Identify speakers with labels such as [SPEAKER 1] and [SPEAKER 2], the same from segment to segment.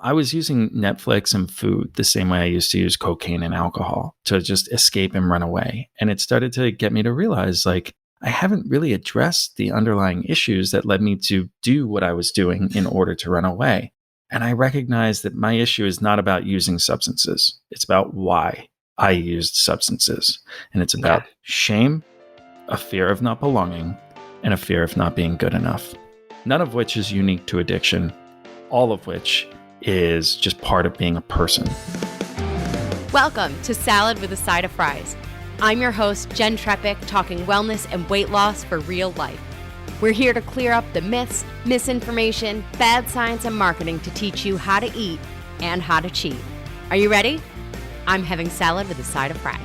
[SPEAKER 1] I was using Netflix and food the same way I used to use cocaine and alcohol to just escape and run away. And it started to get me to realize like, I haven't really addressed the underlying issues that led me to do what I was doing in order to run away. And I recognized that my issue is not about using substances. It's about why I used substances. And it's about shame, a fear of not belonging, and a fear of not being good enough. None of which is unique to addiction, all of which is just part of being a person.
[SPEAKER 2] Welcome to Salad with a Side of Fries. I'm your host, Jenn Trepeck, talking wellness and weight loss for real life. We're here to clear up the myths, misinformation, bad science, and marketing to teach you how to eat and how to cheat. Are you ready? I'm having salad with a side of fries.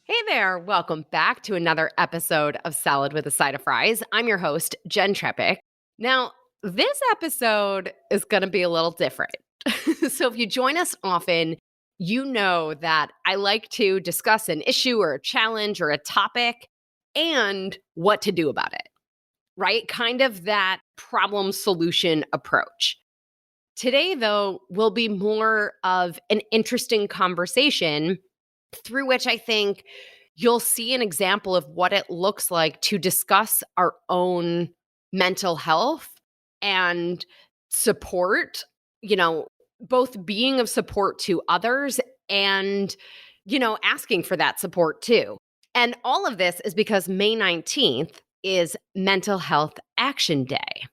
[SPEAKER 2] Hey there, welcome back to another episode of Salad with a Side of Fries. I'm your host, Jenn Trepeck. Now, this episode is going to be a little different. So if you join us often, you know that I like to discuss an issue or a challenge or a topic and what to do about it, right? Kind of that problem solution approach. Today, though, will be more of an interesting conversation through which I think you'll see an example of what it looks like to discuss our own mental health and support, both being of support to others and, asking for that support too. And all of this is because May 19th is Mental Health Action Day.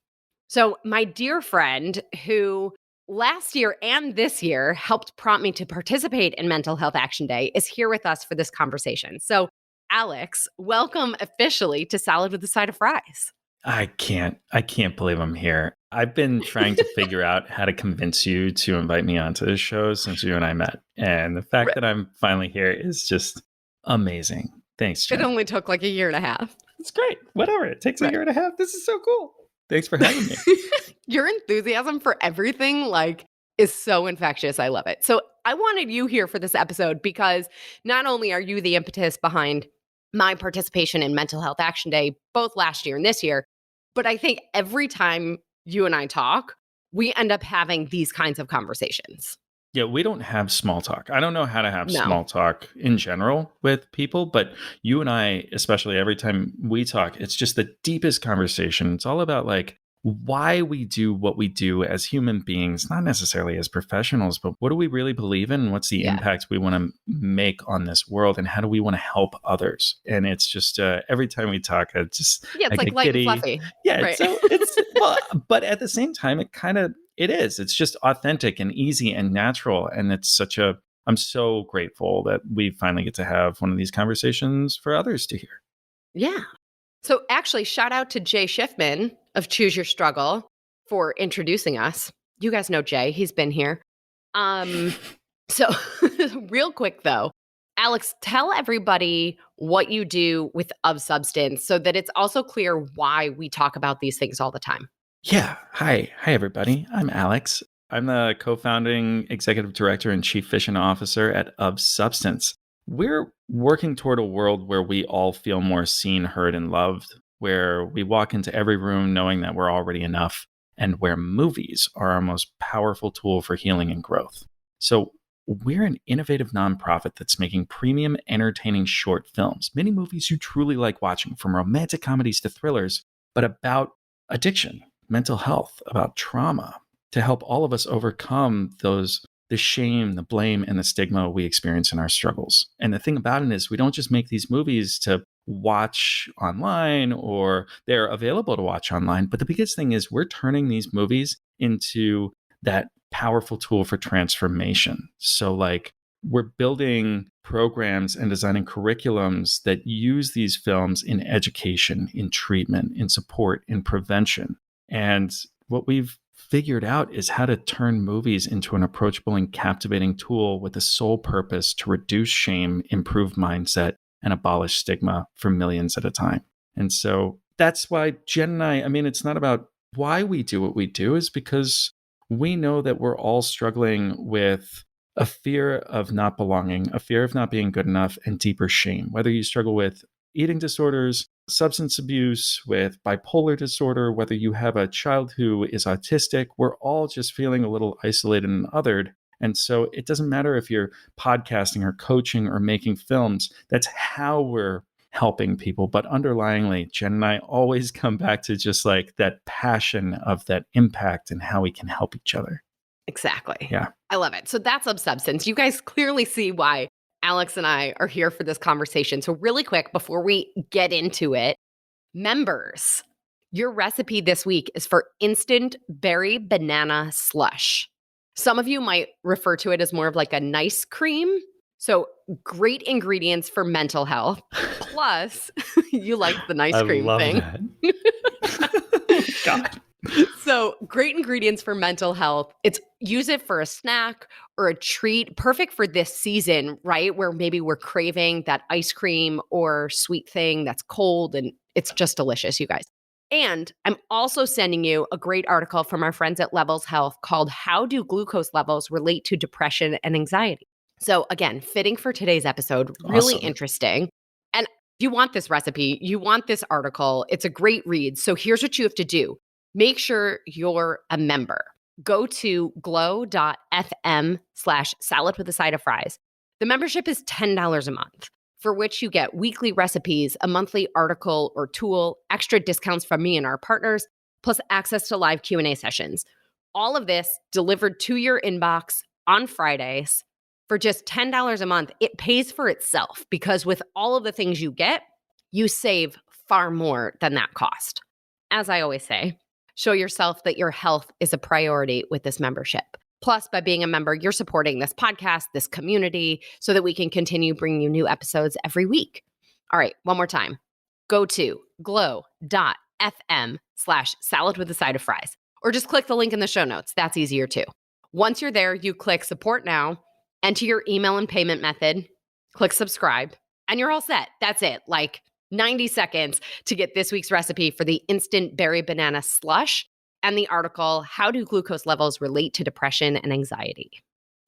[SPEAKER 2] So my dear friend who last year and this year helped prompt me to participate in Mental Health Action Day is here with us for this conversation. So Alex, welcome officially to Salad with a Side of Fries.
[SPEAKER 1] I can't believe I'm here. I've been trying to figure out how to convince you to invite me onto this show since you and I met. And the fact that I'm finally here is just amazing. Thanks, Jenn.
[SPEAKER 2] It only took like a year and a half.
[SPEAKER 1] It's great. Whatever. It takes a year and a half. This is so cool. Thanks for having me.
[SPEAKER 2] Your enthusiasm for everything is so infectious. I love it. So I wanted you here for this episode because not only are you the impetus behind my participation in Mental Health Action Day, both last year and this year, but I think every time you and I talk, we end up having these kinds of conversations.
[SPEAKER 1] Yeah, we don't have small talk. I don't know how to have small talk in general with people, but you and I, especially every time we talk, it's just the deepest conversation. It's all about why we do what we do as human beings, not necessarily as professionals, but what do we really believe in? What's the impact we want to make on this world? And how do we want to help others? And it's just every time we talk, it's
[SPEAKER 2] like light and fluffy.
[SPEAKER 1] Yeah.
[SPEAKER 2] Right.
[SPEAKER 1] So it's, but at the same time, it's just authentic and easy and natural. And I'm so grateful that we finally get to have one of these conversations for others to hear.
[SPEAKER 2] Yeah. So actually, shout out to Jay Schiffman of Choose Your Struggle for introducing us. You guys know Jay. He's been here. So real quick, though, Alex, tell everybody what you do with Of Substance so that it's also clear why we talk about these things all the time.
[SPEAKER 1] Yeah. Hi, everybody. I'm Alex. I'm the co-founding executive director and chief vision officer at Of Substance. We're working toward a world where we all feel more seen, heard, and loved, where we walk into every room knowing that we're already enough, and where movies are our most powerful tool for healing and growth. So we're an innovative nonprofit that's making premium, entertaining short films, many movies you truly like watching, from romantic comedies to thrillers, but about addiction, mental health, about trauma, to help all of us overcome the shame, the blame, and the stigma we experience in our struggles. And the thing about it is we don't just make these movies to watch online or they're available to watch online. But the biggest thing is we're turning these movies into that powerful tool for transformation. So we're building programs and designing curriculums that use these films in education, in treatment, in support, in prevention. And what we've figured out is how to turn movies into an approachable and captivating tool with the sole purpose to reduce shame, improve mindset, and abolish stigma for millions at a time. And so that's why Jenn and it's not about why we do what we do, is because we know that we're all struggling with a fear of not belonging, a fear of not being good enough, and deeper shame. Whether you struggle with eating disorders, substance abuse, with bipolar disorder, whether you have a child who is autistic, we're all just feeling a little isolated and othered. And so it doesn't matter if you're podcasting or coaching or making films. That's how we're helping people. But underlyingly, Jen and I always come back to just like that passion of that impact and how we can help each other.
[SPEAKER 2] Exactly.
[SPEAKER 1] Yeah.
[SPEAKER 2] I love it. So that's Of Substance. You guys clearly see why Alex and I are here for this conversation. So really quick, before we get into it, members, your recipe this week is for instant berry banana slush. Some of you might refer to it as more of like a nice cream. So great ingredients for mental health. Plus, you like the nice cream thing.
[SPEAKER 1] That. God.
[SPEAKER 2] So great ingredients for mental health. Use it for a snack or a treat. Perfect for this season, right? Where maybe we're craving that ice cream or sweet thing that's cold and it's just delicious, you guys. And I'm also sending you a great article from our friends at Levels Health called How Do Glucose Levels Relate to Depression and Anxiety? So again, fitting for today's episode, really
[SPEAKER 1] Awesome.
[SPEAKER 2] interesting. And you want this recipe, you want this article, it's a great read. So here's what you have to do. Make sure you're a member. Go to glow.fm/salad with a side of fries. The membership is $10 a month, for which you get weekly recipes, a monthly article or tool, extra discounts from me and our partners, plus access to live Q&A sessions. All of this delivered to your inbox on Fridays for just $10 a month. It pays for itself because with all of the things you get, you save far more than that cost. As I always say, show yourself that your health is a priority with this membership. Plus, by being a member, you're supporting this podcast, this community, so that we can continue bringing you new episodes every week. All right, one more time. Go to glow.fm/salad with a side of fries, or just click the link in the show notes. That's easier too. Once you're there, you click support now, enter your email and payment method, click subscribe, and you're all set. That's it. Like 90 seconds to get this week's recipe for the instant berry banana slush and the article, How Do Glucose Levels Relate to Depression and Anxiety?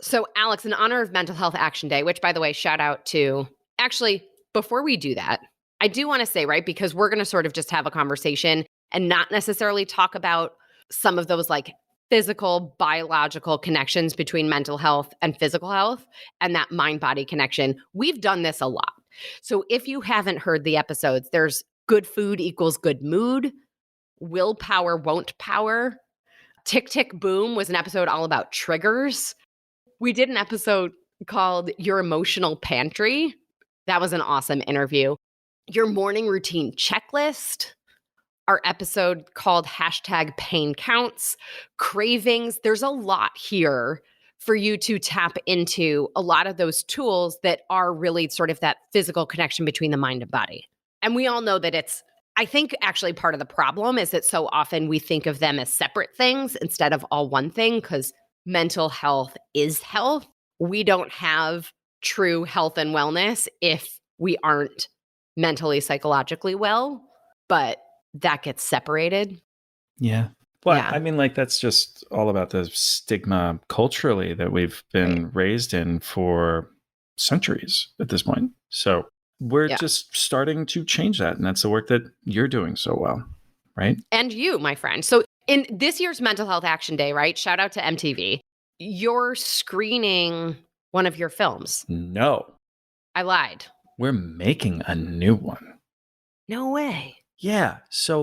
[SPEAKER 2] So, Alex, in honor of Mental Health Action Day, which, by the way, shout out to, actually, before we do that, I do want to say, right, because we're going to sort of just have a conversation and not necessarily talk about some of those like physical, biological connections between mental health and physical health and that mind-body connection. We've done this a lot. So if you haven't heard the episodes, there's good food equals good mood, willpower won't power. Tick, tick, boom was an episode all about triggers. We did an episode called Your Emotional Pantry. That was an awesome interview. Your morning routine checklist. Our episode called #Pain Counts. Cravings. There's a lot here for you to tap into, a lot of those tools that are really sort of that physical connection between the mind and body. And we all know that I think actually part of the problem is that so often we think of them as separate things instead of all one thing, because mental health is health. We don't have true health and wellness if we aren't mentally, psychologically well, but that gets separated.
[SPEAKER 1] Yeah. Well,
[SPEAKER 2] Yeah.
[SPEAKER 1] I mean, like, that's just all about the stigma culturally that we've been raised in for centuries at this point. So we're just starting to change that. And that's the work that you're doing so well, right?
[SPEAKER 2] And you, my friend. So in this year's Mental Health Action Day, right? Shout out to MTV. You're screening one of your films.
[SPEAKER 1] No.
[SPEAKER 2] I lied.
[SPEAKER 1] We're making a new one.
[SPEAKER 2] No way.
[SPEAKER 1] Yeah. So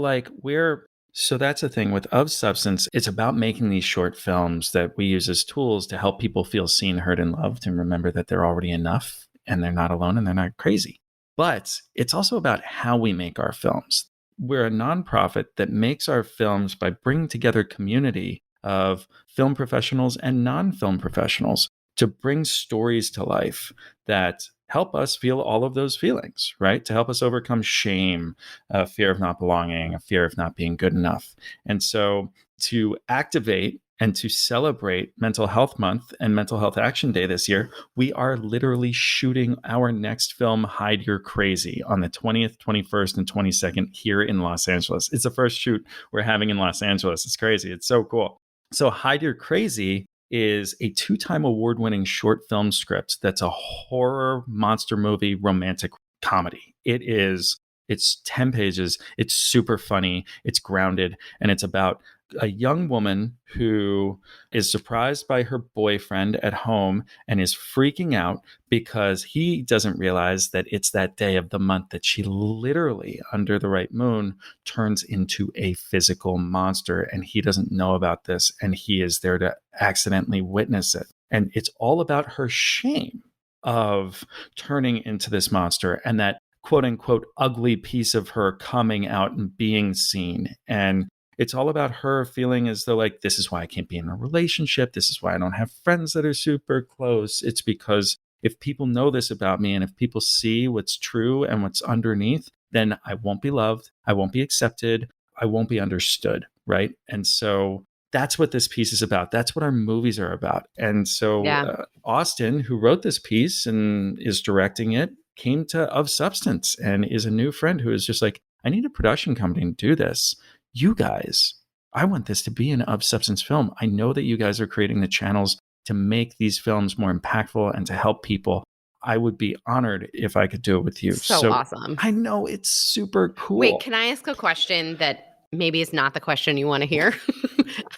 [SPEAKER 1] that's the thing with Of Substance. It's about making these short films that we use as tools to help people feel seen, heard, and loved and remember that they're already enough and they're not alone and they're not crazy. But it's also about how we make our films. We're a nonprofit that makes our films by bringing together a community of film professionals and non-film professionals to bring stories to life that help us feel all of those feelings, right? To help us overcome shame, a fear of not belonging, a fear of not being good enough. And so to activate and to celebrate Mental Health Month and Mental Health Action Day this year, we are literally shooting our next film, Hide Your Crazy, on the 20th, 21st, and 22nd here in Los Angeles. It's the first shoot we're having in Los Angeles. It's crazy. It's so cool. So Hide Your Crazy is a 2-time award-winning short film script that's a horror monster movie romantic comedy. It's It's 10 pages. It's super funny. It's grounded. And it's about a young woman who is surprised by her boyfriend at home and is freaking out because he doesn't realize that it's that day of the month that she literally, under the right moon, turns into a physical monster. And he doesn't know about this. And he is there to accidentally witness it. And it's all about her shame of turning into this monster and that quote unquote ugly piece of her coming out and being seen. And it's all about her feeling as though, like, this is why I can't be in a relationship. This is why I don't have friends that are super close. It's because if people know this about me and if people see what's true and what's underneath, then I won't be loved. I won't be accepted. I won't be understood. Right. And so that's what this piece is about. That's what our movies are about. And so
[SPEAKER 2] Yeah.
[SPEAKER 1] Austin, who wrote this piece and is directing it, came to Of Substance and is a new friend who is just like, I need a production company to do this. You guys, I want this to be an Of Substance film. I know that you guys are creating the channels to make these films more impactful and to help people. I would be honored if I could do it with you.
[SPEAKER 2] So awesome.
[SPEAKER 1] I know it's super cool.
[SPEAKER 2] Wait, can I ask a question that maybe is not the question you want to hear?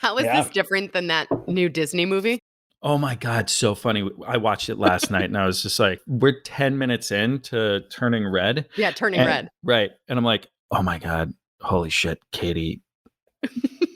[SPEAKER 2] How is this different than that new Disney movie?
[SPEAKER 1] Oh my God, so funny. I watched it last night and I was just like, we're 10 minutes into Turning Red.
[SPEAKER 2] Yeah, Turning Red.
[SPEAKER 1] Right. And I'm like, oh my God, holy shit, Katie.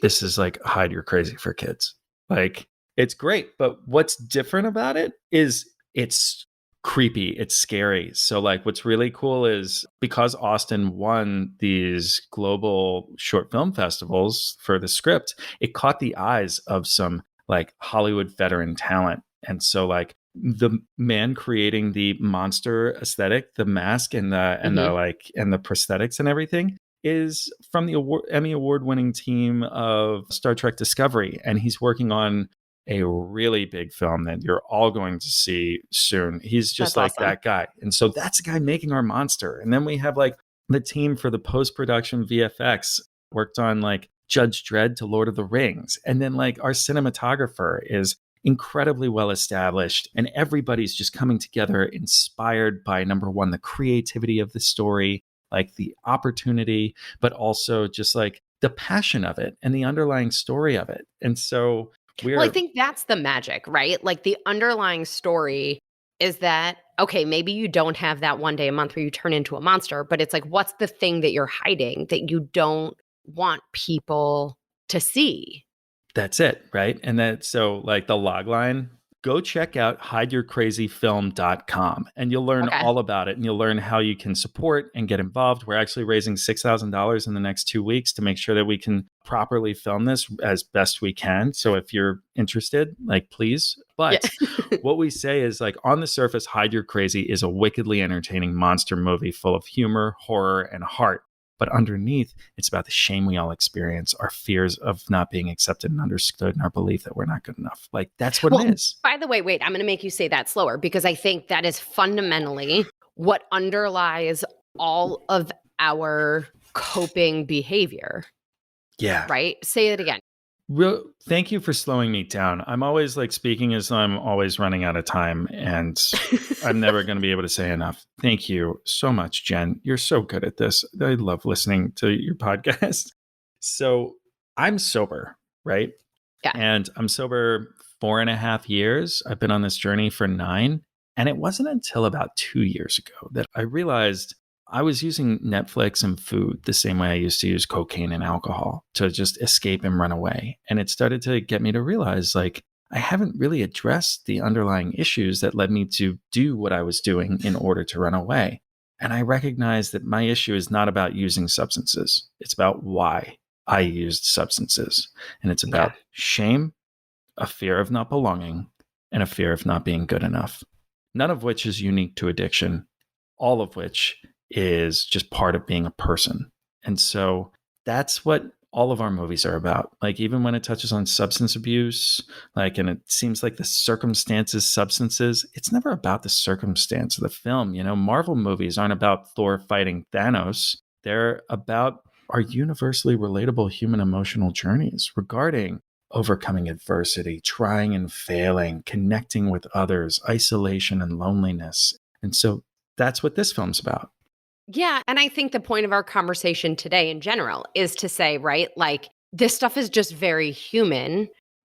[SPEAKER 1] This is like Hide You're Crazy for Kids. Like, it's great. But what's different about it is it's creepy. It's scary. So like what's really cool is because Austin won these global short film festivals for the script, it caught the eyes of some like Hollywood veteran talent. And so like the man creating the monster aesthetic, the mask and the prosthetics and everything is from the Emmy award winning team of Star Trek Discovery. And he's working on a really big film that you're all going to see soon. He's just
[SPEAKER 2] That's
[SPEAKER 1] like
[SPEAKER 2] awesome.
[SPEAKER 1] that guy. And so that's the guy making our monster. And then we have like the team for the post-production VFX worked on like Judge Dredd to Lord of the Rings. And then like our cinematographer is incredibly well established and everybody's just coming together inspired by number one, the creativity of the story, like the opportunity, but also just like the passion of it and the underlying story of it. And so
[SPEAKER 2] well, I think that's the magic, right? Like the underlying story is that, okay, maybe you don't have that one day a month where you turn into a monster, but it's like, what's the thing that you're hiding that you don't want people to see?
[SPEAKER 1] That's it, right? And that, so like the log line, go check out hideyourcrazyfilm.com and you'll learn all about it and you'll learn how you can support and get involved. We're actually raising $6,000 in the next 2 weeks to make sure that we can properly film this as best we can. So if you're interested, like please. But what we say is like on the surface, Hide Your Crazy is a wickedly entertaining monster movie full of humor, horror, and heart. But underneath, it's about the shame we all experience, our fears of not being accepted and understood, and our belief that we're not good enough. Like, that's what it is.
[SPEAKER 2] By the way, wait, I'm going to make you say that slower because I think that is fundamentally what underlies all of our coping behavior.
[SPEAKER 1] Yeah.
[SPEAKER 2] Right? Say it again.
[SPEAKER 1] Thank you for slowing me down. I'm always like speaking as though I'm always running out of time and I'm never going to be able to say enough. Thank you so much, Jen. You're so good at this. I love listening to your podcast. So I'm sober, right?
[SPEAKER 2] Yeah.
[SPEAKER 1] And I'm sober 4.5 years. I've been on this journey for 9. And it wasn't until about 2 years ago that I realized I was using Netflix and food the same way I used to use cocaine and alcohol to just escape and run away. And it started to get me to realize, like, I haven't really addressed the underlying issues that led me to do what I was doing in order to run away. And I recognized that my issue is not about using substances. It's about why I used substances. And it's about shame, a fear of not belonging, and a fear of not being good enough. None of which is unique to addiction, all of which is just part of being a person. And so that's what all of our movies are about. Like even when it touches on substance abuse, like, and it seems like the circumstances, substances, it's never about the circumstance of the film. You know, Marvel movies aren't about Thor fighting Thanos. They're about our universally relatable human emotional journeys regarding overcoming adversity, trying and failing, connecting with others, isolation and loneliness. And so that's what this film's about.
[SPEAKER 2] Yeah. And I think the point of our conversation today in general is to say, right, like this stuff is just very human.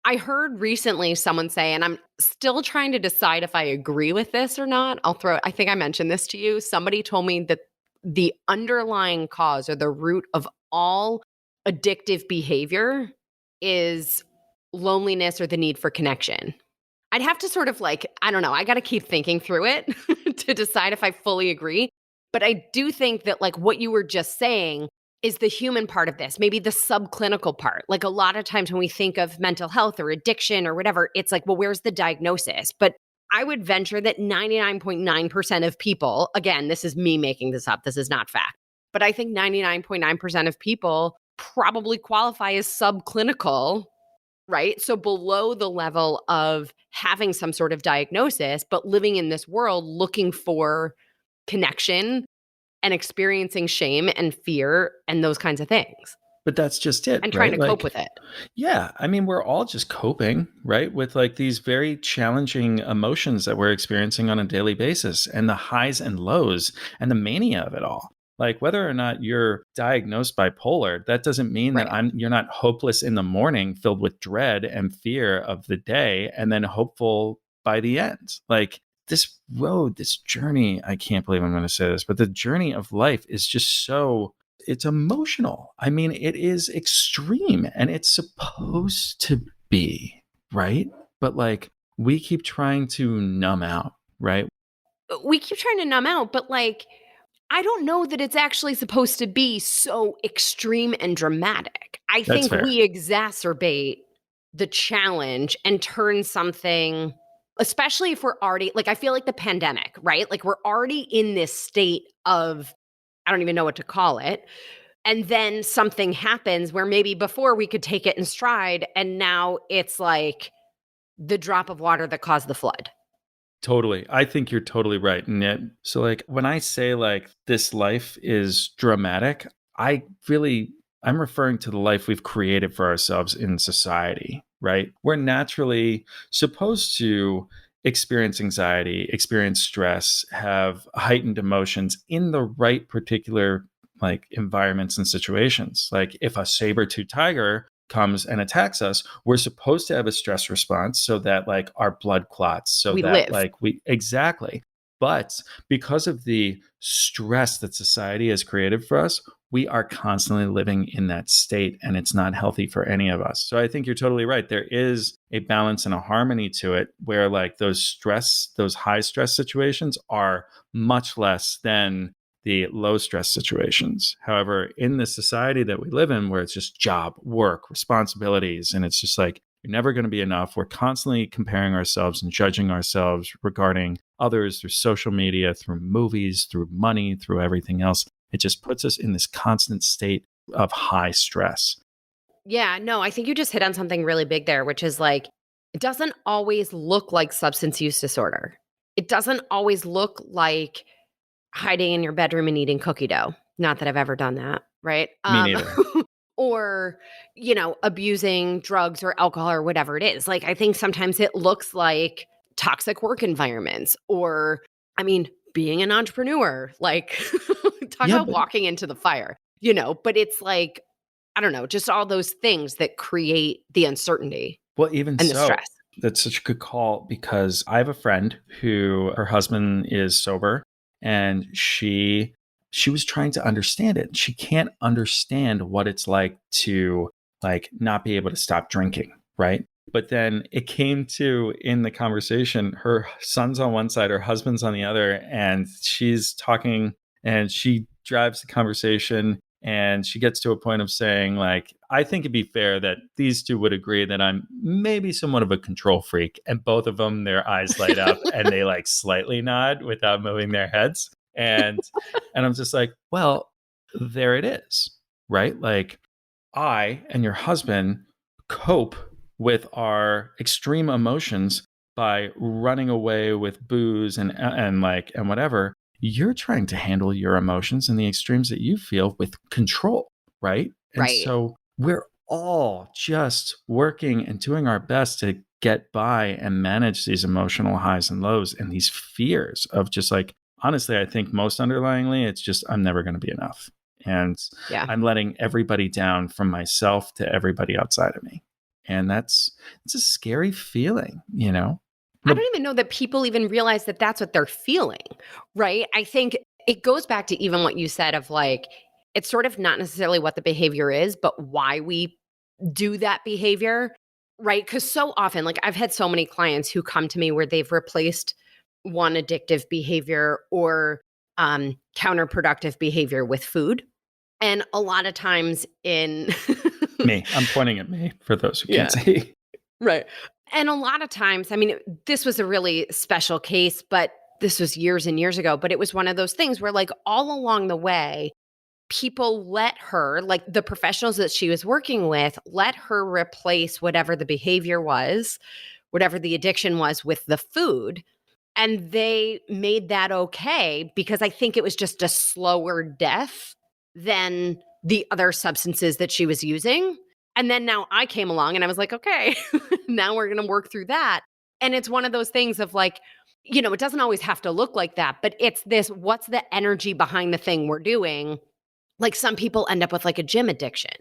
[SPEAKER 2] I heard recently someone say, and I'm still trying to decide if I agree with this or not. I think I mentioned this to you. Somebody told me that the underlying cause or the root of all addictive behavior is loneliness or the need for connection. I'd have to sort of like, I don't know, I got to keep thinking through it to decide if I fully agree. But I do think that, like, what you were just saying is the human part of this, maybe the subclinical part. Like, a lot of times when we think of mental health or addiction or whatever, it's like, well, where's the diagnosis? But I would venture that 99.9% of people, again, this is me making this up, this is not fact, but I think 99.9% of people probably qualify as subclinical, right? So below the level of having some sort of diagnosis, but living in this world looking for connection and experiencing shame and fear and those kinds of things
[SPEAKER 1] But that's just it,
[SPEAKER 2] and trying
[SPEAKER 1] right?
[SPEAKER 2] to cope
[SPEAKER 1] Like,
[SPEAKER 2] with it.
[SPEAKER 1] yeah, I mean, we're all just coping, right? With like these very challenging emotions that we're experiencing on a daily basis and the highs and lows and the mania of it all. Like whether or not you're diagnosed bipolar, that doesn't mean that
[SPEAKER 2] Right.
[SPEAKER 1] you're not hopeless in the morning, filled with dread and fear of the day, and then hopeful by the end. Like this road, this journey, I can't believe I'm going to say this, but the journey of life is just so it's emotional. I mean, it is extreme and it's supposed to be, right? But like we keep trying to numb out, right?
[SPEAKER 2] We keep trying to numb out, but like, I don't know that it's actually supposed to be so extreme and dramatic. I
[SPEAKER 1] That's
[SPEAKER 2] think
[SPEAKER 1] fair.
[SPEAKER 2] we exacerbate the challenge and turn something, especially if we're already, like, I feel like the pandemic, right? Like, we're already in this state of, I don't even know what to call it. And then something happens where maybe before we could take it in stride, and now it's like the drop of water that caused the flood.
[SPEAKER 1] Totally. I think you're totally right. And yet, so like when I say like this life is dramatic, I really I'm referring to the life we've created for ourselves in society, right? We're naturally supposed to experience anxiety, experience stress, have heightened emotions in the right particular like environments and situations. Like if a saber-tooth tiger comes and attacks us, we're supposed to have a stress response so that like our blood clots, so
[SPEAKER 2] We
[SPEAKER 1] that
[SPEAKER 2] live.
[SPEAKER 1] like we exactly. But because of the stress that society has created for us, we are constantly living in that state and it's not healthy for any of us. So I think you're totally right. There is a balance and a harmony to it where like those high stress situations are much less than the low stress situations. However, in the society that we live in, where it's just job, work, responsibilities, and it's just like, you're never going to be enough. We're constantly comparing ourselves and judging ourselves regarding others through social media, through movies, through money, through everything else. It just puts us in this constant state of high stress.
[SPEAKER 2] Yeah, no, I think you just hit on something really big there, which is like, it doesn't always look like substance use disorder. It doesn't always look like hiding in your bedroom and eating cookie dough. Not that I've ever done that, right?
[SPEAKER 1] Me neither.
[SPEAKER 2] Or, abusing drugs or alcohol or whatever it is. Like, I think sometimes it looks like toxic work environments or, I mean, being an entrepreneur, like, talk
[SPEAKER 1] Yeah,
[SPEAKER 2] about
[SPEAKER 1] but
[SPEAKER 2] walking into the fire, but it's like, I don't know, just all those things that create the uncertainty
[SPEAKER 1] well, even
[SPEAKER 2] and the
[SPEAKER 1] so,
[SPEAKER 2] stress.
[SPEAKER 1] that's such a good call because I have a friend who her husband is sober and she was trying to understand it. She can't understand what it's like to like not be able to stop drinking, right? But then it came to in the conversation, her son's on one side, her husband's on the other, and she's talking and she drives the conversation and she gets to a point of saying like, I think it'd be fair that these two would agree that I'm maybe somewhat of a control freak. And both of them, their eyes light up and they like slightly nod without moving their heads. And I'm just like, well, there it is, right? Like I and your husband cope with our extreme emotions by running away with booze and whatever. You're trying to handle your emotions and the extremes that you feel with control, right? And
[SPEAKER 2] Right.
[SPEAKER 1] so we're all just working and doing our best to get by and manage these emotional highs and lows and these fears of just like honestly, I think most underlyingly, it's just I'm never going to be enough. And
[SPEAKER 2] Yeah.
[SPEAKER 1] I'm letting everybody down from myself to everybody outside of me. And it's a scary feeling, you know?
[SPEAKER 2] I
[SPEAKER 1] The,
[SPEAKER 2] don't even know that people even realize that that's what they're feeling, right? I think it goes back to even what you said of like, it's sort of not necessarily what the behavior is, but why we do that behavior, right? Because so often, like I've had so many clients who come to me where they've replaced one addictive behavior or counterproductive behavior with food. And a lot of times in
[SPEAKER 1] me, I'm pointing at me for those who can't
[SPEAKER 2] yeah.
[SPEAKER 1] see.
[SPEAKER 2] Right. And a lot of times, I mean, this was a really special case, but this was years and years ago. But it was one of those things where, like, all along the way, people let her, like the professionals that she was working with, let her replace whatever the behavior was, whatever the addiction was with the food. And they made that okay because I think it was just a slower death than the other substances that she was using. And then now I came along and I was like, okay, now we're going to work through that. And it's one of those things of like, it doesn't always have to look like that, but it's this what's the energy behind the thing we're doing? Like some people end up with like a gym addiction.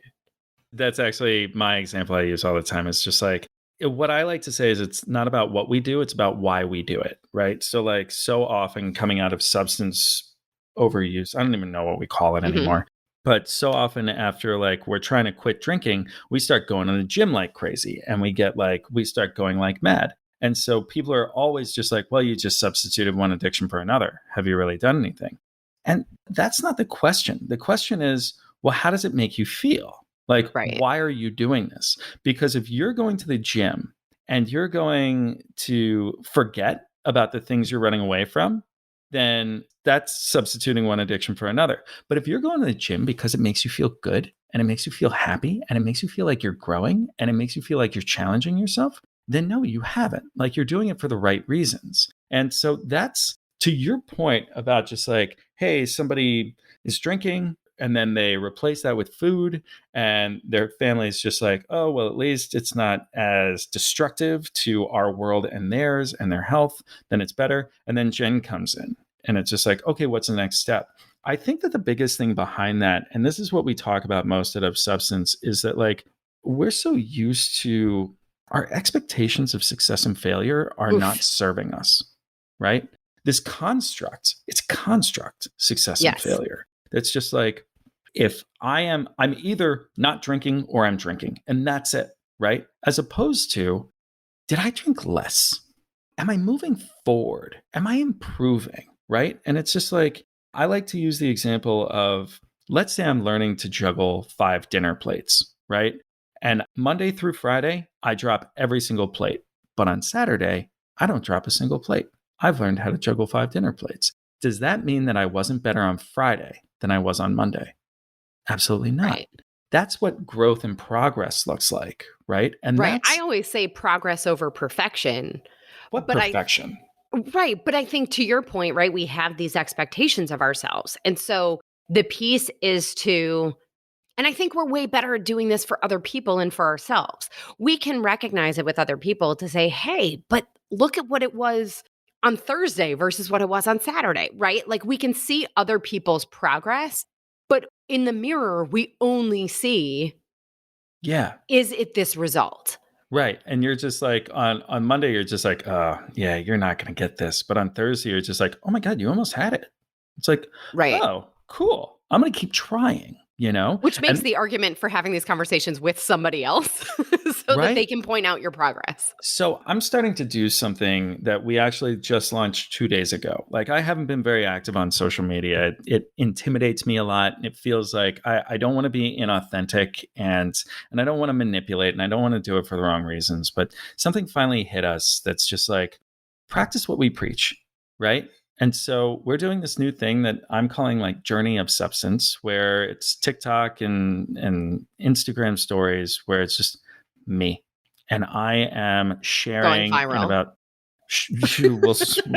[SPEAKER 1] That's actually my example I use all the time. It's just like, what I like to say is it's not about what we do, it's about why we do it, right? So, like, so often coming out of substance overuse, I don't even know what we call it
[SPEAKER 2] Hmm.
[SPEAKER 1] anymore. But so often after like we're trying to quit drinking, we start going to the gym like crazy and we start going like mad. And so people are always just like, well, you just substituted one addiction for another. Have you really done anything? And that's not the question. The question is, well, how does it make you feel? Like,
[SPEAKER 2] Right.
[SPEAKER 1] why are you doing this? Because if you're going to the gym and you're going to forget about the things you're running away from, then that's substituting one addiction for another. But if you're going to the gym because it makes you feel good and it makes you feel happy and it makes you feel like you're growing and it makes you feel like you're challenging yourself, then no, you haven't. Like you're doing it for the right reasons. And so that's to your point about just like, hey, somebody is drinking and then they replace that with food and their family is just like, oh, well, at least it's not as destructive to our world and theirs and their health, then it's better. And then Jen comes in and it's just like, okay, what's the next step? I think that the biggest thing behind that, and this is what we talk about most at Of Substance, is that like we're so used to our expectations of success and failure are not
[SPEAKER 2] Oof.
[SPEAKER 1] serving us, right? This construct, it's construct success and
[SPEAKER 2] Yes.
[SPEAKER 1] failure. It's just like, if I'm either not drinking or I'm drinking, and that's it, right? As opposed to, did I drink less? Am I moving forward? Am I improving? Right? And it's just like, I like to use the example of, let's say I'm learning to juggle 5 dinner plates, right? And Monday through Friday, I drop every single plate. But on Saturday, I don't drop a single plate. I've learned how to juggle 5 dinner plates. Does that mean that I wasn't better on Friday than I was on Monday? Absolutely not.
[SPEAKER 2] Right.
[SPEAKER 1] That's what growth and progress looks like, right? And
[SPEAKER 2] Right. I
[SPEAKER 1] that's
[SPEAKER 2] always say progress over perfection.
[SPEAKER 1] what
[SPEAKER 2] But I
[SPEAKER 1] perfection.
[SPEAKER 2] Right, but I think to your point, right, we have these expectations of ourselves. And so the piece is to and I think we're way better at doing this for other people and for ourselves. We can recognize it with other people to say, "Hey, but look at what it was on Thursday versus what it was on Saturday," right? Like we can see other people's progress, but in the mirror, we only see
[SPEAKER 1] Yeah.
[SPEAKER 2] is it this result?
[SPEAKER 1] Right. And you're just like on Monday, you're just like, oh yeah, you're not gonna get this. But on Thursday, you're just like, oh my God, you almost had it. It's like,
[SPEAKER 2] Right.
[SPEAKER 1] oh, cool. I'm gonna keep trying, you know?
[SPEAKER 2] Which makes
[SPEAKER 1] And
[SPEAKER 2] the argument for having these conversations with somebody else so that they
[SPEAKER 1] right.
[SPEAKER 2] can point out your progress.
[SPEAKER 1] So I'm starting to do something that we actually just launched 2 days ago. Like I haven't been very active on social media. It intimidates me a lot. It feels like I don't want to be inauthentic and I don't want to manipulate and I don't want to do it for the wrong reasons. But something finally hit us that's just like practice what we preach, right? And so we're doing this new thing that I'm calling like Journey of Substance, where it's TikTok and Instagram stories where it's just me and I am
[SPEAKER 2] Going
[SPEAKER 1] sharing in
[SPEAKER 2] viral.
[SPEAKER 1] about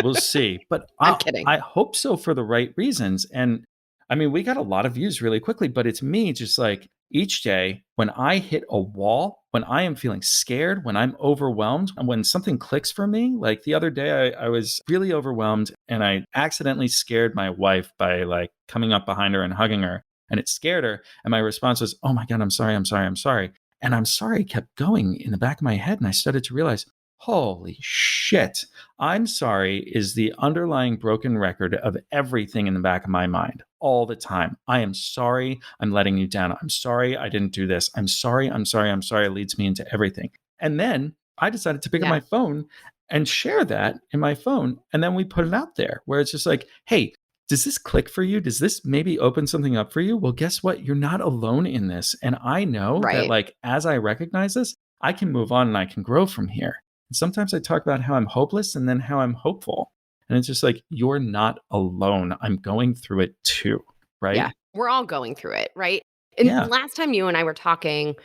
[SPEAKER 1] we'll see, but
[SPEAKER 2] I'm kidding.
[SPEAKER 1] I hope so for the right reasons. And I mean, we got a lot of views really quickly, but it's me just like each day when I hit a wall, when I am feeling scared, when I'm overwhelmed, and when something clicks for me, like the other day, I was really overwhelmed and I accidentally scared my wife by like coming up behind her and hugging her, and it scared her. And my response was, "Oh my God, I'm sorry, I'm sorry, I'm sorry." And I'm sorry kept going in the back of my head. And I started to realize, holy shit, I'm sorry is the underlying broken record of everything in the back of my mind all the time. I am sorry I'm letting you down. I'm sorry I didn't do this. I'm sorry, I'm sorry, I'm sorry leads me into everything. And then I decided to pick up
[SPEAKER 2] Yeah.
[SPEAKER 1] my phone and share that in my phone. And then we put it out there where it's just like, hey, does this click for you? Does this maybe open something up for you? Well, guess what? You're not alone in this. And I know that,
[SPEAKER 2] Right.
[SPEAKER 1] like, as I recognize this, I can move on and I can grow from here. And sometimes I talk about how I'm hopeless and then how I'm hopeful. And it's just like, you're not alone. I'm going through it too.
[SPEAKER 2] Yeah.
[SPEAKER 1] Right.
[SPEAKER 2] We're all going through it, right? And
[SPEAKER 1] Yeah.
[SPEAKER 2] last time you and I were talking,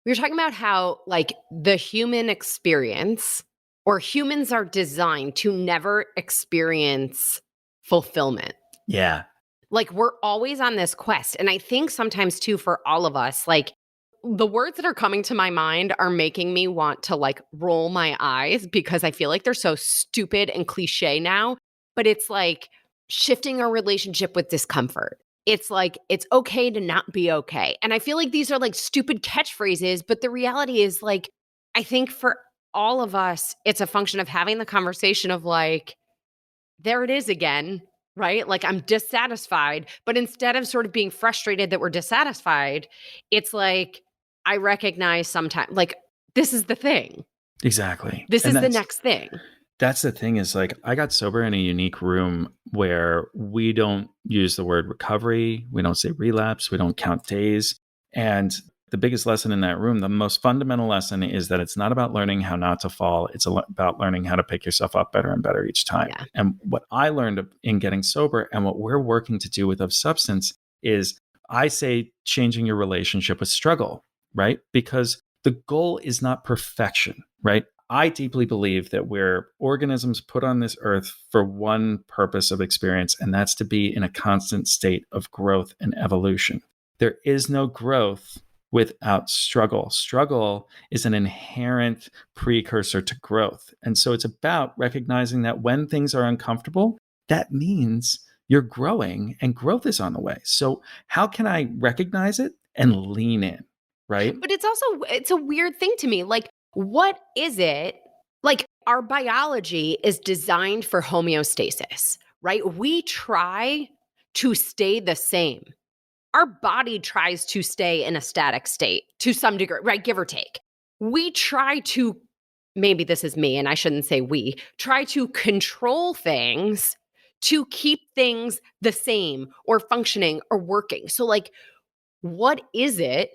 [SPEAKER 2] we were talking about how, like, the human experience or humans are designed to never experience fulfillment.
[SPEAKER 1] Yeah.
[SPEAKER 2] Like, we're always on this quest. And I think sometimes, too, for all of us, like, the words that are coming to my mind are making me want to like roll my eyes because I feel like they're so stupid and cliche now. But it's like shifting our relationship with discomfort. It's like, it's okay to not be okay. And I feel like these are like stupid catchphrases, but the reality is, like, I think for all of us, it's a function of having the conversation of like, there it is again, right? Like, I'm dissatisfied, but instead of sort of being frustrated that we're dissatisfied, it's like, I recognize sometimes, like, this is the thing.
[SPEAKER 1] Exactly.
[SPEAKER 2] This
[SPEAKER 1] And
[SPEAKER 2] is the next thing.
[SPEAKER 1] that's the thing is like I got sober in a unique room where we don't use the word recovery, we don't say relapse, we don't count days. And the biggest lesson in that room, the most fundamental lesson is that it's not about learning how not to fall, it's about learning how to pick yourself up better and better each time.
[SPEAKER 2] Yeah.
[SPEAKER 1] And what I learned in getting sober and what we're working to do with Of Substance is I say changing your relationship with struggle, right? Because the goal is not perfection, right? I deeply believe that we're organisms put on this earth for one purpose of experience, and that's to be in a constant state of growth and evolution. There is no growth without struggle. Struggle is an inherent precursor to growth. And so it's about recognizing that when things are uncomfortable, that means you're growing and growth is on the way. So, how can I recognize it and lean in? Right?
[SPEAKER 2] But it's also, it's a weird thing to me. Like, what is it? Like, our biology is designed for homeostasis, right? We try to stay the same. Our body tries to stay in a static state to some degree, right? Give or take. We try to, maybe this is me and I shouldn't say we, try to control things to keep things the same or functioning or working. So, like, what is it?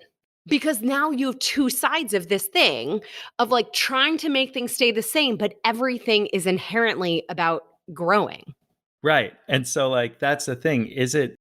[SPEAKER 2] Because now you have two sides of this thing of like trying to make things stay the same, but everything is inherently about growing.
[SPEAKER 1] Right. And so, like, that's the thing. Is it,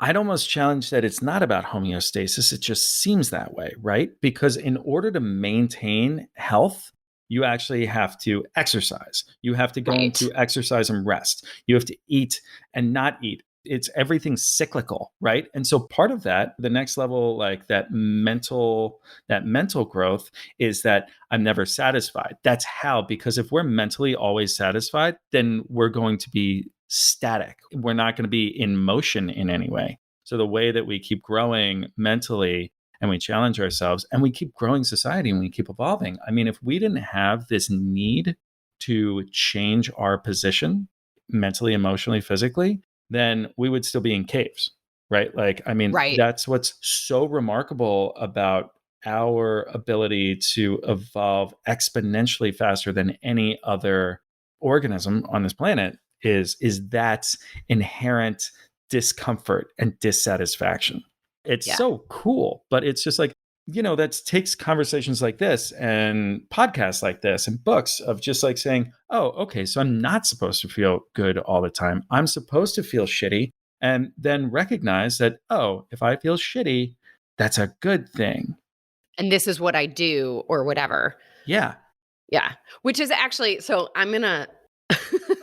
[SPEAKER 1] I'd almost challenge that it's not about homeostasis. It just seems that way, right? Because in order to maintain health, you actually have to exercise. You have to go
[SPEAKER 2] Right.
[SPEAKER 1] into exercise and rest. You have to eat and not eat. It's everything's cyclical, right? And so part of that, the next level, like that mental growth is that I'm never satisfied. That's how, because if we're mentally always satisfied, then we're going to be static. We're not going to be in motion in any way. So the way that we keep growing mentally and we challenge ourselves and we keep growing society and we keep evolving. I mean, if we didn't have this need to change our position mentally, emotionally, physically, then we would still be in caves, right? Like, I mean,
[SPEAKER 2] Right.
[SPEAKER 1] that's what's so remarkable about our ability to evolve exponentially faster than any other organism on this planet is that inherent discomfort and dissatisfaction. It's
[SPEAKER 2] Yeah.
[SPEAKER 1] so cool, but it's just like, that takes conversations like this and podcasts like this and books of just like saying, oh, okay, so I'm not supposed to feel good all the time. I'm supposed to feel shitty. And then recognize that, oh, if I feel shitty, that's a good thing.
[SPEAKER 2] And this is what I do or whatever.
[SPEAKER 1] Yeah.
[SPEAKER 2] Yeah. Which is actually, so I'm going to,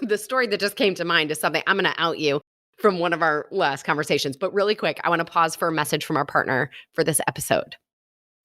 [SPEAKER 2] the story that just came to mind is something I'm going to out you. from one of our last conversations. But really quick, I want to pause for a message from our partner for this episode.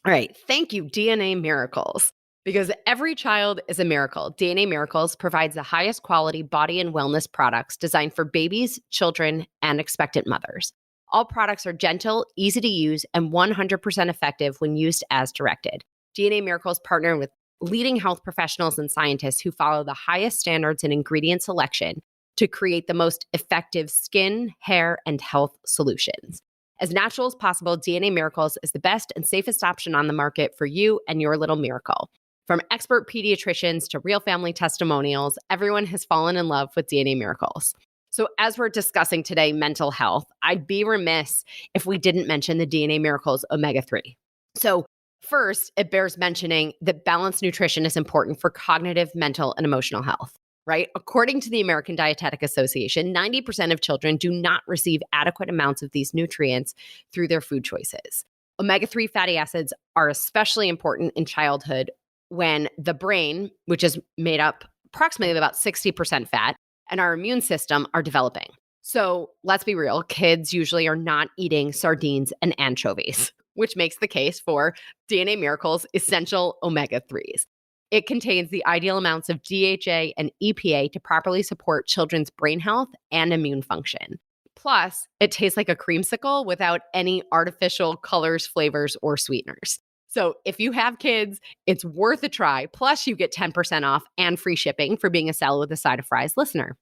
[SPEAKER 2] All right. Thank you, DNA Miracles. Because every child is a miracle. DNA Miracles provides the highest quality body and wellness products designed for babies, children, and expectant mothers. All products are gentle, easy to use, and 100% effective when used as directed. DNA Miracles partner with leading health professionals and scientists who follow the highest standards in ingredient selection to create the most effective skin, hair, and health solutions. As natural as possible, DNA Miracles is the best and safest option on the market for you and your little miracle. From expert pediatricians to real family testimonials, everyone has fallen in love with DNA Miracles. So as we're discussing today mental health, I'd be remiss if we didn't mention the DNA Miracles omega-3. So first, it bears mentioning that balanced nutrition is important for cognitive, mental, and emotional health, right? According to the American Dietetic Association, 90% of children do not receive adequate amounts of these nutrients through their food choices. Omega-3 fatty acids are especially important in childhood when the brain, which is made up approximately about 60% fat, and our immune system are developing. So let's be real, kids usually are not eating sardines and anchovies, which makes the case for DNA Miracles essential omega-3s. It contains the ideal amounts of DHA and EPA to properly support children's brain health and immune function. Plus, it tastes like a creamsicle without any artificial colors, flavors, or sweeteners. So if you have kids, it's worth a try. Plus, you get 10% off and free shipping for being a Salad with a Side of Fries listener.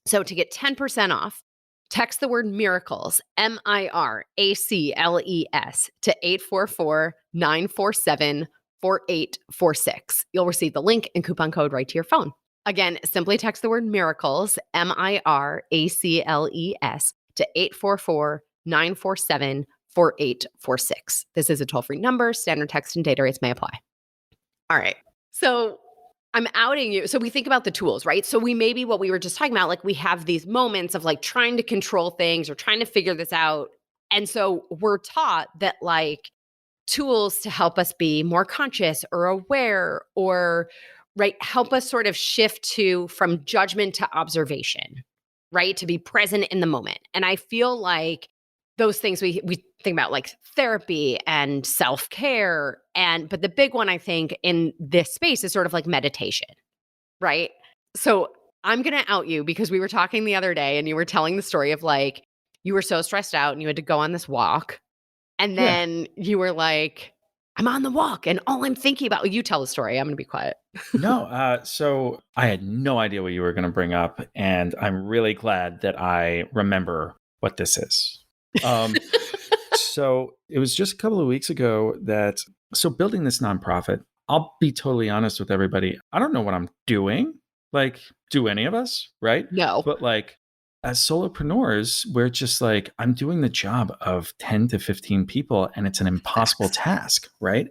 [SPEAKER 2] So to get 10% off, text the word miracles, MIRACLES, to 844-947-4846. You'll receive the link and coupon code right to your phone. Again, simply text the word miracles, MIRACLES, to 844-947-4846. This is a toll-free number. Standard text and data rates may apply. All right. So I'm outing you. So we think about the tools, right? So we maybe what we were just talking about, like we have these moments of like trying to control things or trying to figure this out. And so we're taught that like tools to help us be more conscious or aware or right, help us sort of shift from judgment to observation, right? To be present in the moment. And I feel like those things we think about like therapy and self-care but the big one I think in this space is sort of like meditation, right? So I'm going to out you because we were talking the other day and you were telling the story of like you were so stressed out and you had to go on this walk and then you were like, I'm on the walk and all I'm thinking about, you tell the story. I'm going to be quiet.
[SPEAKER 1] No, so I had no idea what you were going to bring up, and I'm really glad that I remember what this is. So it was just a couple of weeks ago so building this nonprofit, I'll be totally honest with everybody. I don't know what I'm doing. Like, do any of us, right?
[SPEAKER 2] No.
[SPEAKER 1] But like, as solopreneurs, we're just like, I'm doing the job of 10 to 15 people, and it's an impossible task, right?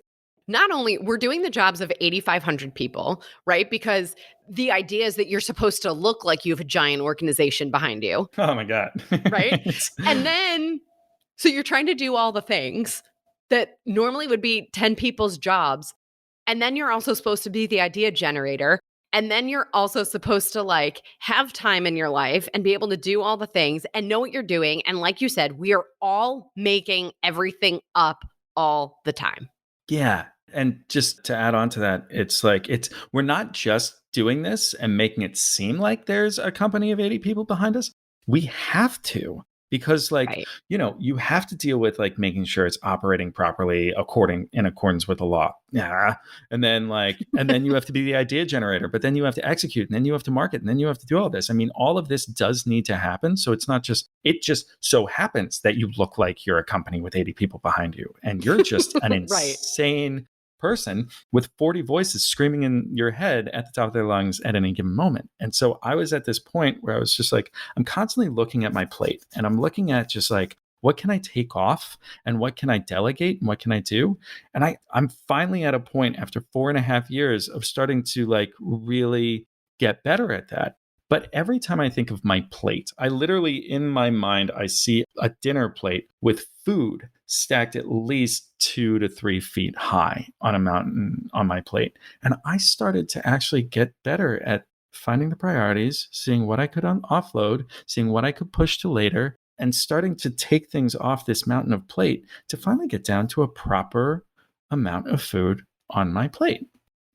[SPEAKER 2] Not only we're doing the jobs of 8,500 people, right? Because the idea is that you're supposed to look like you have a giant organization behind you.
[SPEAKER 1] Oh my God.
[SPEAKER 2] Right? And then, so you're trying to do all the things that normally would be 10 people's jobs. And then you're also supposed to be the idea generator. And then you're also supposed to like have time in your life and be able to do all the things and know what you're doing. And like you said, we are all making everything up all the time.
[SPEAKER 1] Yeah. And just to add on to that, it's like we're not just doing this and making it seem like there's a company of 80 people behind us. We have to, because like,
[SPEAKER 2] Right.
[SPEAKER 1] You have to deal with like making sure it's operating properly in accordance with the law. Yeah. And then you have to be the idea generator, but then you have to execute, and then you have to market, and then you have to do all this. I mean, all of this does need to happen. So it's not just, it just so happens that you look like you're a company with 80 people behind you, and you're just an
[SPEAKER 2] Right.
[SPEAKER 1] insane person with 40 voices screaming in your head at the top of their lungs at any given moment. And so I was at this point where I was just like, I'm constantly looking at my plate, and I'm looking at just like, what can I take off, and what can I delegate, and what can I do? And I'm finally at a point after 4.5 years of starting to like really get better at that. But every time I think of my plate, I literally, in my mind, I see a dinner plate with food stacked at least 2 to 3 feet high on a mountain on my plate. And I started to actually get better at finding the priorities, seeing what I could offload, seeing what I could push to later, and starting to take things off this mountain of plate to finally get down to a proper amount of food on my plate.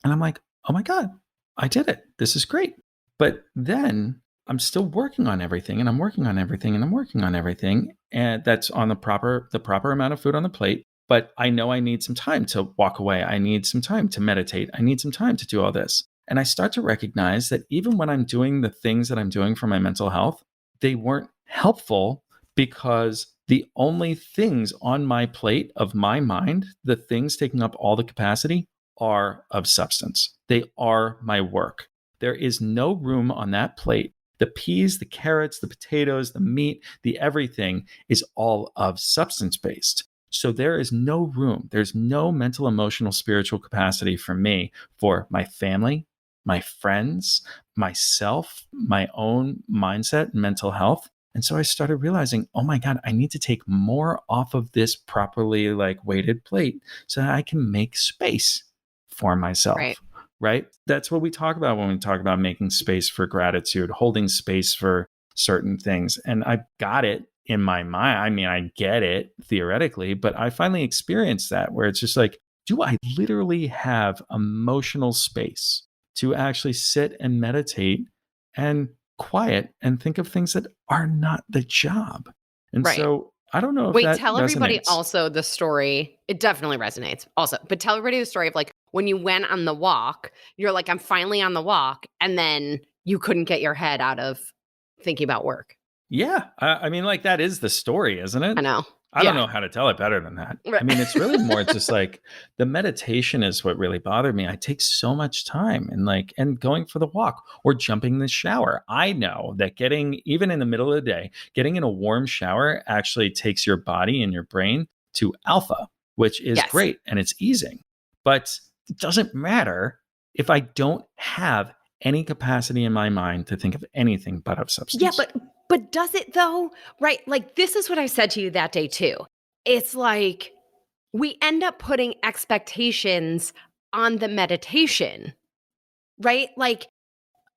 [SPEAKER 1] And I'm like, oh my God, I did it. This is great. But then I'm still working on everything, and I'm working on everything, and I'm working on everything. And that's on the proper amount of food on the plate. But I know I need some time to walk away. I need some time to meditate. I need some time to do all this. And I start to recognize that even when I'm doing the things that I'm doing for my mental health, they weren't helpful, because the only things on my plate of my mind, the things taking up all the capacity, are of substance. They are my work. There is no room on that plate. The peas, the carrots, the potatoes, the meat, the everything is all of substance based. So there is no room. There's no mental, emotional, spiritual capacity for me for my family, my friends, myself, my own mindset, mental health. And so I started realizing, oh my God, I need to take more off of this properly weighted plate so that I can make space for myself. Right? That's what we talk about when we talk about making space for gratitude, holding space for certain things. And I got it in my mind. I mean, I get it theoretically, but I finally experienced that, where it's just like, do I literally have emotional space to actually sit and meditate and quiet and think of things that are not the job? And so I don't know if
[SPEAKER 2] Wait,
[SPEAKER 1] that
[SPEAKER 2] tell
[SPEAKER 1] resonates.
[SPEAKER 2] Everybody also the story. It definitely resonates also, but tell everybody the story of when you went on the walk, you're like, I'm finally on the walk. And then you couldn't get your head out of thinking about work.
[SPEAKER 1] Yeah. I mean, that is the story, isn't it?
[SPEAKER 2] I know.
[SPEAKER 1] I don't know how to tell it better than that.
[SPEAKER 2] Right.
[SPEAKER 1] I mean, it's really more just the meditation is what really bothered me. I take so much time and going for the walk or jumping in the shower. I know that even in the middle of the day, getting in a warm shower actually takes your body and your brain to alpha, which is great, and it's easing. But it doesn't matter if I don't have any capacity in my mind to think of anything but of substance.
[SPEAKER 2] Yeah, but does it though? Right? This is what I said to you that day too. It's we end up putting expectations on the meditation, right?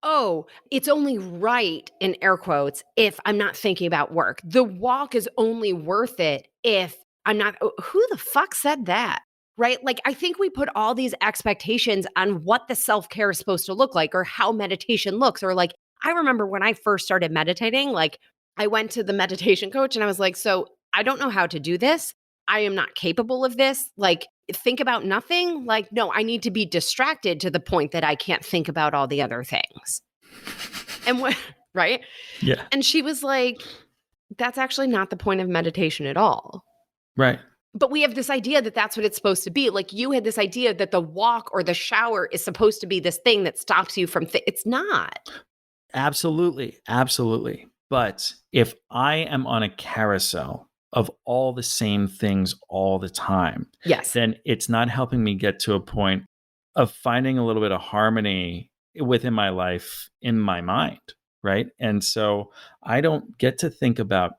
[SPEAKER 2] Oh, it's only right, in air quotes, if I'm not thinking about work. The walk is only worth it if I'm not. Who the fuck said that? Right? I think we put all these expectations on what the self-care is supposed to look like, or how meditation looks, or I remember when I first started meditating, I went to the meditation coach and I was like, so I don't know how to do this. I am not capable of this. Think about nothing. No, I need to be distracted to the point that I can't think about all the other things. And what, right?
[SPEAKER 1] Yeah.
[SPEAKER 2] And she was like, that's actually not the point of meditation at all.
[SPEAKER 1] Right.
[SPEAKER 2] But we have this idea that that's what it's supposed to be. You had this idea that the walk or the shower is supposed to be this thing that stops you from it's not.
[SPEAKER 1] Absolutely. Absolutely. But if I am on a carousel of all the same things all the time, then it's not helping me get to a point of finding a little bit of harmony within my life, in my mind. Right. And so I don't get to think about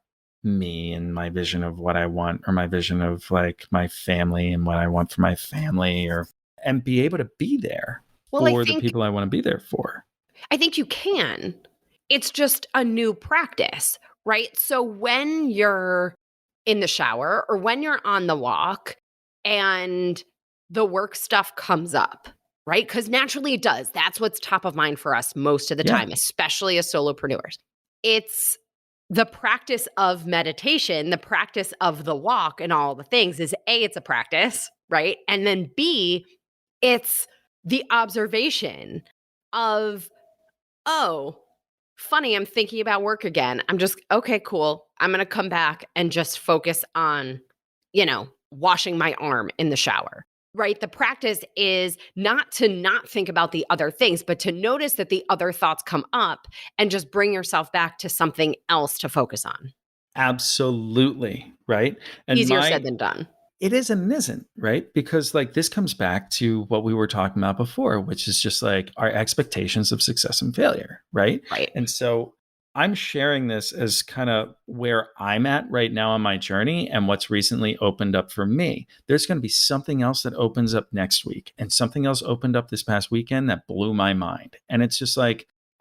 [SPEAKER 1] me and my vision of what I want, or my vision of my family and what I want for my family, and be able to be there for the people I want to be there for.
[SPEAKER 2] I think you can. It's just a new practice, right? So when you're in the shower or when you're on the walk and the work stuff comes up, right? Because naturally it does. That's what's top of mind for us most of the time, especially as solopreneurs. It's the practice of meditation, the practice of the walk and all the things is A, it's a practice, right? And then B, it's the observation of, oh, funny, I'm thinking about work again. I'm just, okay, cool. I'm going to come back and just focus on, washing my arm in the shower, right? The practice is not to not think about the other things, but to notice that the other thoughts come up and just bring yourself back to something else to focus on.
[SPEAKER 1] Absolutely. Right.
[SPEAKER 2] And easier said than done.
[SPEAKER 1] It is and isn't, right? Because this comes back to what we were talking about before, which is just our expectations of success and failure, right?
[SPEAKER 2] Right.
[SPEAKER 1] And so I'm sharing this as kind of where I'm at right now on my journey and what's recently opened up for me. There's going to be something else that opens up next week, and something else opened up this past weekend that blew my mind. And it's just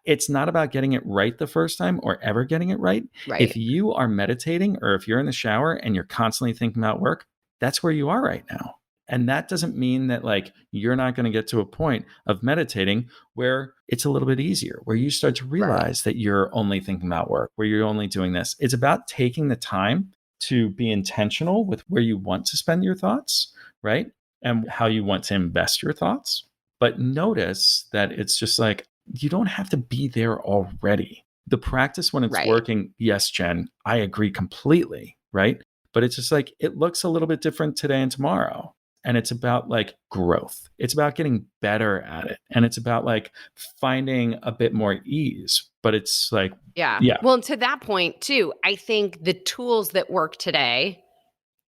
[SPEAKER 1] it's not about getting it right the first time or ever getting it right. If
[SPEAKER 2] Right.
[SPEAKER 1] you are meditating or if you're in the shower and you're constantly thinking about work, that's where you are right now. And that doesn't mean that like you're not going to get to a point of meditating where it's a little bit easier, where you start to
[SPEAKER 2] Right.
[SPEAKER 1] realize that you're only thinking about work, where you're only doing this. It's about taking the time to be intentional with where you want to spend your thoughts, right? And how you want to invest your thoughts. But notice that it's just like, you don't have to be there already. The practice when it's
[SPEAKER 2] Right.
[SPEAKER 1] working, yes, Jen, I agree completely, right? But it's just like, it looks a little bit different today and tomorrow. And it's about like growth. It's about getting better at it. And it's about like finding a bit more ease. But it's like,
[SPEAKER 2] Yeah.
[SPEAKER 1] yeah,
[SPEAKER 2] Well, and to that point too, I think the tools that work today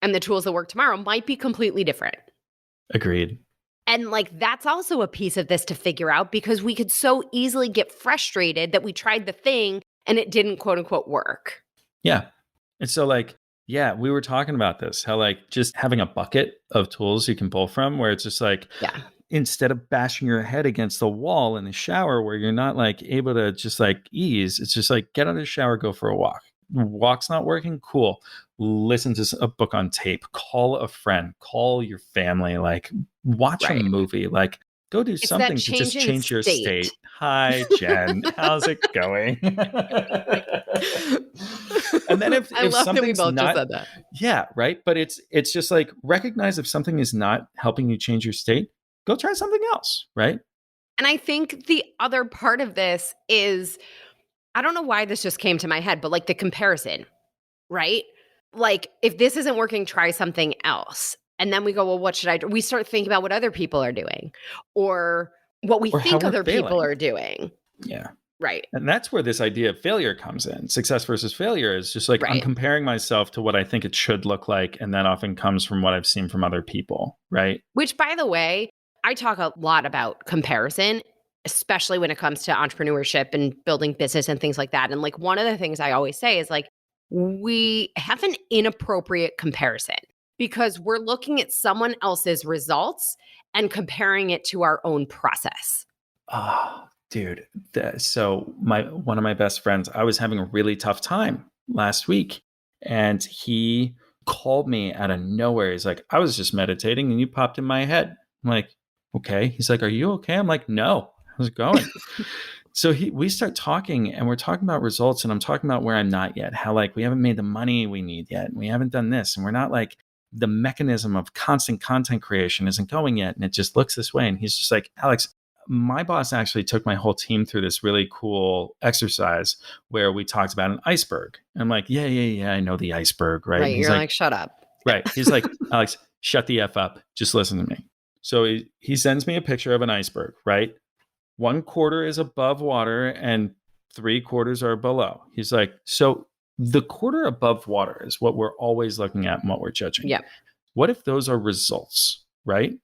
[SPEAKER 2] and the tools that work tomorrow might be completely different.
[SPEAKER 1] agreed.
[SPEAKER 2] And like that's also a piece of this to figure out because we could so easily get frustrated that we tried the thing and it didn't quote unquote work.
[SPEAKER 1] Yeah. And so, like, yeah, we were talking about this, how, like, just having a bucket of tools you can pull from, where it's just like,
[SPEAKER 2] Yeah.
[SPEAKER 1] instead of bashing your head against the wall in the shower where you're not like able to just like ease, it's just like get out of the shower, go for a walk. Walk's not working. Cool. Listen to a book on tape, call a friend, call your family, like watch a
[SPEAKER 2] Right.
[SPEAKER 1] movie, like go do
[SPEAKER 2] It's that
[SPEAKER 1] something to
[SPEAKER 2] change
[SPEAKER 1] just
[SPEAKER 2] in
[SPEAKER 1] change your
[SPEAKER 2] state.
[SPEAKER 1] state. Hi, Jen. How's it going? And then
[SPEAKER 2] I
[SPEAKER 1] if
[SPEAKER 2] love that we
[SPEAKER 1] something's
[SPEAKER 2] both just
[SPEAKER 1] not,
[SPEAKER 2] said that.
[SPEAKER 1] yeah, right. But it's just like recognize if something is not helping you change your state, go try something else, right?
[SPEAKER 2] And I think the other part of this is I don't know why this just came to my head, but like the comparison, right? Like if this isn't working, try something else. And then we go, well, what should I do? We start thinking about what other people are doing or what we
[SPEAKER 1] Or how
[SPEAKER 2] think
[SPEAKER 1] we're
[SPEAKER 2] other people
[SPEAKER 1] failing.
[SPEAKER 2] are doing.
[SPEAKER 1] Yeah.
[SPEAKER 2] Right.
[SPEAKER 1] And that's where this idea of failure comes in. Success versus failure is just like I'm
[SPEAKER 2] Right.
[SPEAKER 1] comparing myself to what I think it should look like. And that often comes from what I've seen from other people, right?
[SPEAKER 2] Which, by the way, I talk a lot about comparison, especially when it comes to entrepreneurship and building business and things like that. And like one of the things I always say is like, we have an inappropriate comparison because we're looking at someone else's results and comparing it to our own process.
[SPEAKER 1] Oh, dude. So my one of my best friends, I was having a really tough time last week, and he called me out of nowhere. He's like, I was just meditating and you popped in my head. I'm like, okay. He's like, are you okay? I'm like, no. How's it going? So we start talking and we're talking about results, and I'm talking about where I'm not yet, how like we haven't made the money we need yet, and we haven't done this, and we're not like the mechanism of constant content creation isn't going yet, and it just looks this way. And he's just like, Alex, my boss actually took my whole team through this really cool exercise where we talked about an iceberg. And I'm like, yeah, I know the iceberg, right? And
[SPEAKER 2] Right.
[SPEAKER 1] he's
[SPEAKER 2] You're
[SPEAKER 1] like,
[SPEAKER 2] like, shut up.
[SPEAKER 1] right. He's like, Alex, shut the F up. Just listen to me. So he sends me a picture of an iceberg, right? 1/4 is above water and 3/4 are below. He's like, so the quarter above water is what we're always looking at and what we're judging.
[SPEAKER 2] Yeah.
[SPEAKER 1] What if those are results, right?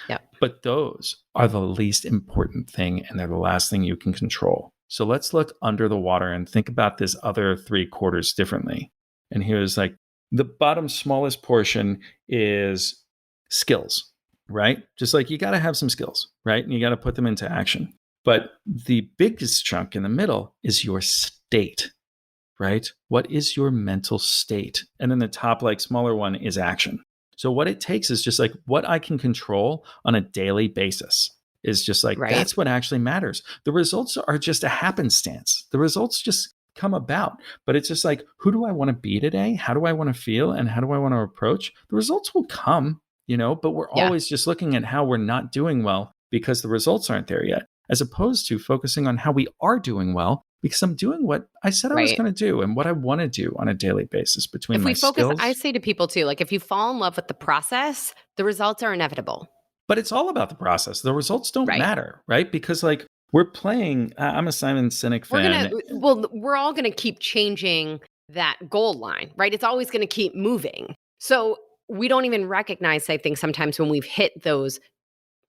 [SPEAKER 2] Yeah.
[SPEAKER 1] But those are the least important thing, and they're the last thing you can control. So let's look under the water and think about this other 3/4 differently. And he was like, the bottom smallest portion is skills, right? Just like you got to have some skills, right? And you got to put them into action. But the biggest chunk in the middle is your state, right? What is your mental state? And then the top, like smaller one is action. So what it takes is just like what I can control on a daily basis is just like,
[SPEAKER 2] Right.
[SPEAKER 1] that's what actually matters. The results are just a happenstance. The results just come about, but it's just like, who do I want to be today? How do I want to feel? And how do I want to approach? The results will come, but we're
[SPEAKER 2] Yeah.
[SPEAKER 1] always just looking at how we're not doing well because the results aren't there yet, as opposed to focusing on how we are doing well because I'm doing what I said I was
[SPEAKER 2] Right.
[SPEAKER 1] going to do and what I want to do on a daily basis between
[SPEAKER 2] If
[SPEAKER 1] my
[SPEAKER 2] we focus,
[SPEAKER 1] skills.
[SPEAKER 2] I say to people too, like if you fall in love with the process, the results are inevitable.
[SPEAKER 1] But it's all about the process. The results don't
[SPEAKER 2] Right.
[SPEAKER 1] matter, right? Because like we're playing, I'm a Simon Sinek fan.
[SPEAKER 2] We're all gonna keep changing that goal line, right? It's always gonna keep moving. So we don't even recognize, I think, sometimes when we've hit those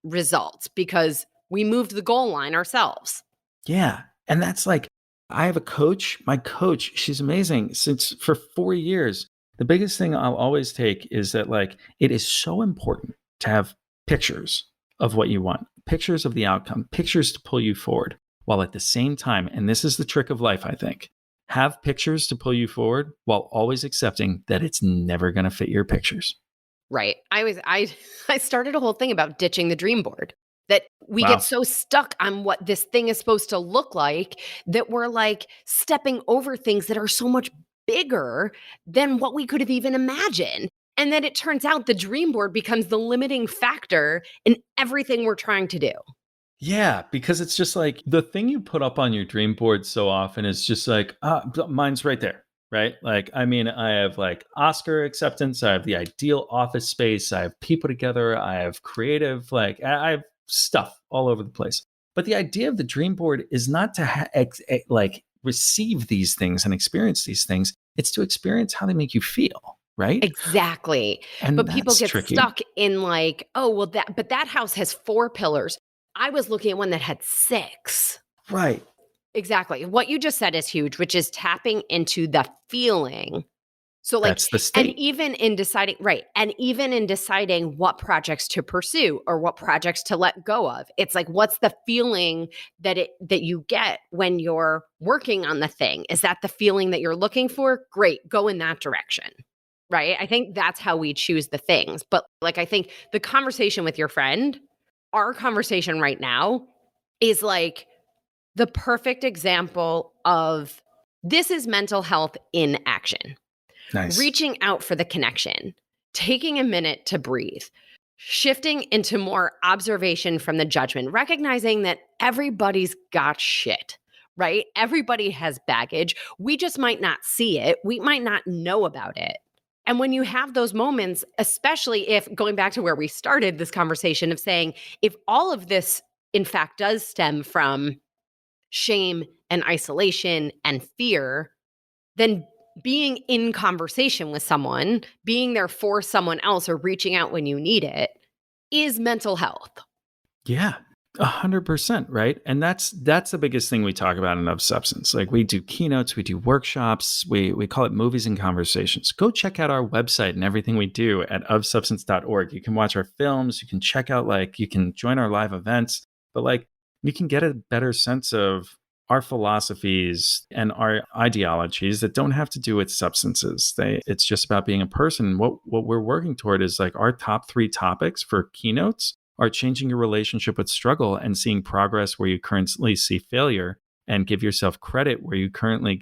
[SPEAKER 2] results because we moved the goal line ourselves.
[SPEAKER 1] Yeah. And that's like, I have a coach, my coach, she's amazing. Since for 4 years, the biggest thing I'll always take is that like, it is so important to have pictures of what you want, pictures of the outcome, pictures to pull you forward. while at the same time, and this is the trick of life, I think, have pictures to pull you forward while always accepting that it's never going to fit your pictures.
[SPEAKER 2] Right. I started a whole thing about ditching the dream board. That we get
[SPEAKER 1] Wow.
[SPEAKER 2] so stuck on what this thing is supposed to look like that we're like stepping over things that are so much bigger than what we could have even imagined. And then it turns out the dream board becomes the limiting factor in everything we're trying to do.
[SPEAKER 1] Yeah, because it's just like the thing you put up on your dream board so often is just like, mine's right there, right? Like, I mean, I have like Oscar acceptance, I have the ideal office space, I have people together, I have creative, like, I have stuff all over the place. But the idea of the dream board is not to like receive these things and experience these things, it's to experience how they make you feel, right?
[SPEAKER 2] Exactly.
[SPEAKER 1] And
[SPEAKER 2] But people
[SPEAKER 1] that's
[SPEAKER 2] get
[SPEAKER 1] tricky.
[SPEAKER 2] stuck in like, oh, well, that house has 4 pillars. I was looking at one that had 6.
[SPEAKER 1] Right.
[SPEAKER 2] Exactly. What you just said is huge, which is tapping into the feeling. So like,
[SPEAKER 1] That's the
[SPEAKER 2] and
[SPEAKER 1] state.
[SPEAKER 2] even in deciding, right. And even in deciding what projects to pursue or what projects to let go of, it's like, what's the feeling that you get when you're working on the thing? Is that the feeling that you're looking for? Great. Go in that direction. Right. I think that's how we choose the things. But like, I think the conversation with your friend, our conversation right now is like, the perfect example of this is mental health in action.
[SPEAKER 1] Nice.
[SPEAKER 2] Reaching out for the connection, taking a minute to breathe, shifting into more observation from the judgment, recognizing that everybody's got shit, right? Everybody has baggage. We just might not see it. We might not know about it. And when you have those moments, especially if going back to where we started this conversation of saying, if all of this, in fact, does stem from shame and isolation and fear, then being in conversation with someone, being there for someone else or reaching out when you need it is mental health.
[SPEAKER 1] Yeah, 100%, right? And that's the biggest thing we talk about in Of Substance. Like we do keynotes, we do workshops, we call it movies and conversations. Go check out our website and everything we do at ofsubstance.org. You can watch our films, you can check out like you can join our live events, but like you can get a better sense of our philosophies and our ideologies that don't have to do with substances. It's just about being a person. What we're working toward is like our top 3 topics for keynotes are changing your relationship with struggle and seeing progress where you currently see failure, and give yourself credit where you currently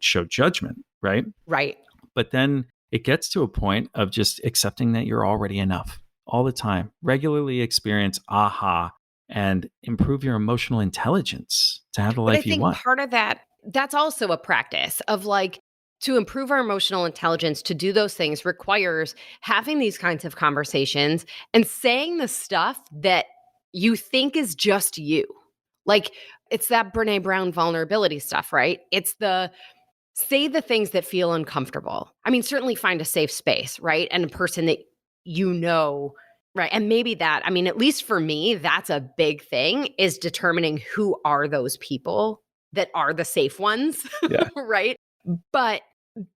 [SPEAKER 1] show judgment, right?
[SPEAKER 2] Right.
[SPEAKER 1] But then it gets to a point of just accepting that you're already enough all the time. Regularly experience aha and improve your emotional intelligence to have the
[SPEAKER 2] But I
[SPEAKER 1] life you
[SPEAKER 2] think
[SPEAKER 1] want.
[SPEAKER 2] part of that's also a practice of like, to improve our emotional intelligence, to do those things requires having these kinds of conversations and saying the stuff that you think is just you. Like, it's that Brene Brown vulnerability stuff, right? It's the say the things that feel uncomfortable. I mean, certainly find a safe space, right? And a person that you know, right? And maybe that, I mean, at least for me, that's a big thing, is determining who are those people that are the safe ones,
[SPEAKER 1] Yeah.
[SPEAKER 2] right? But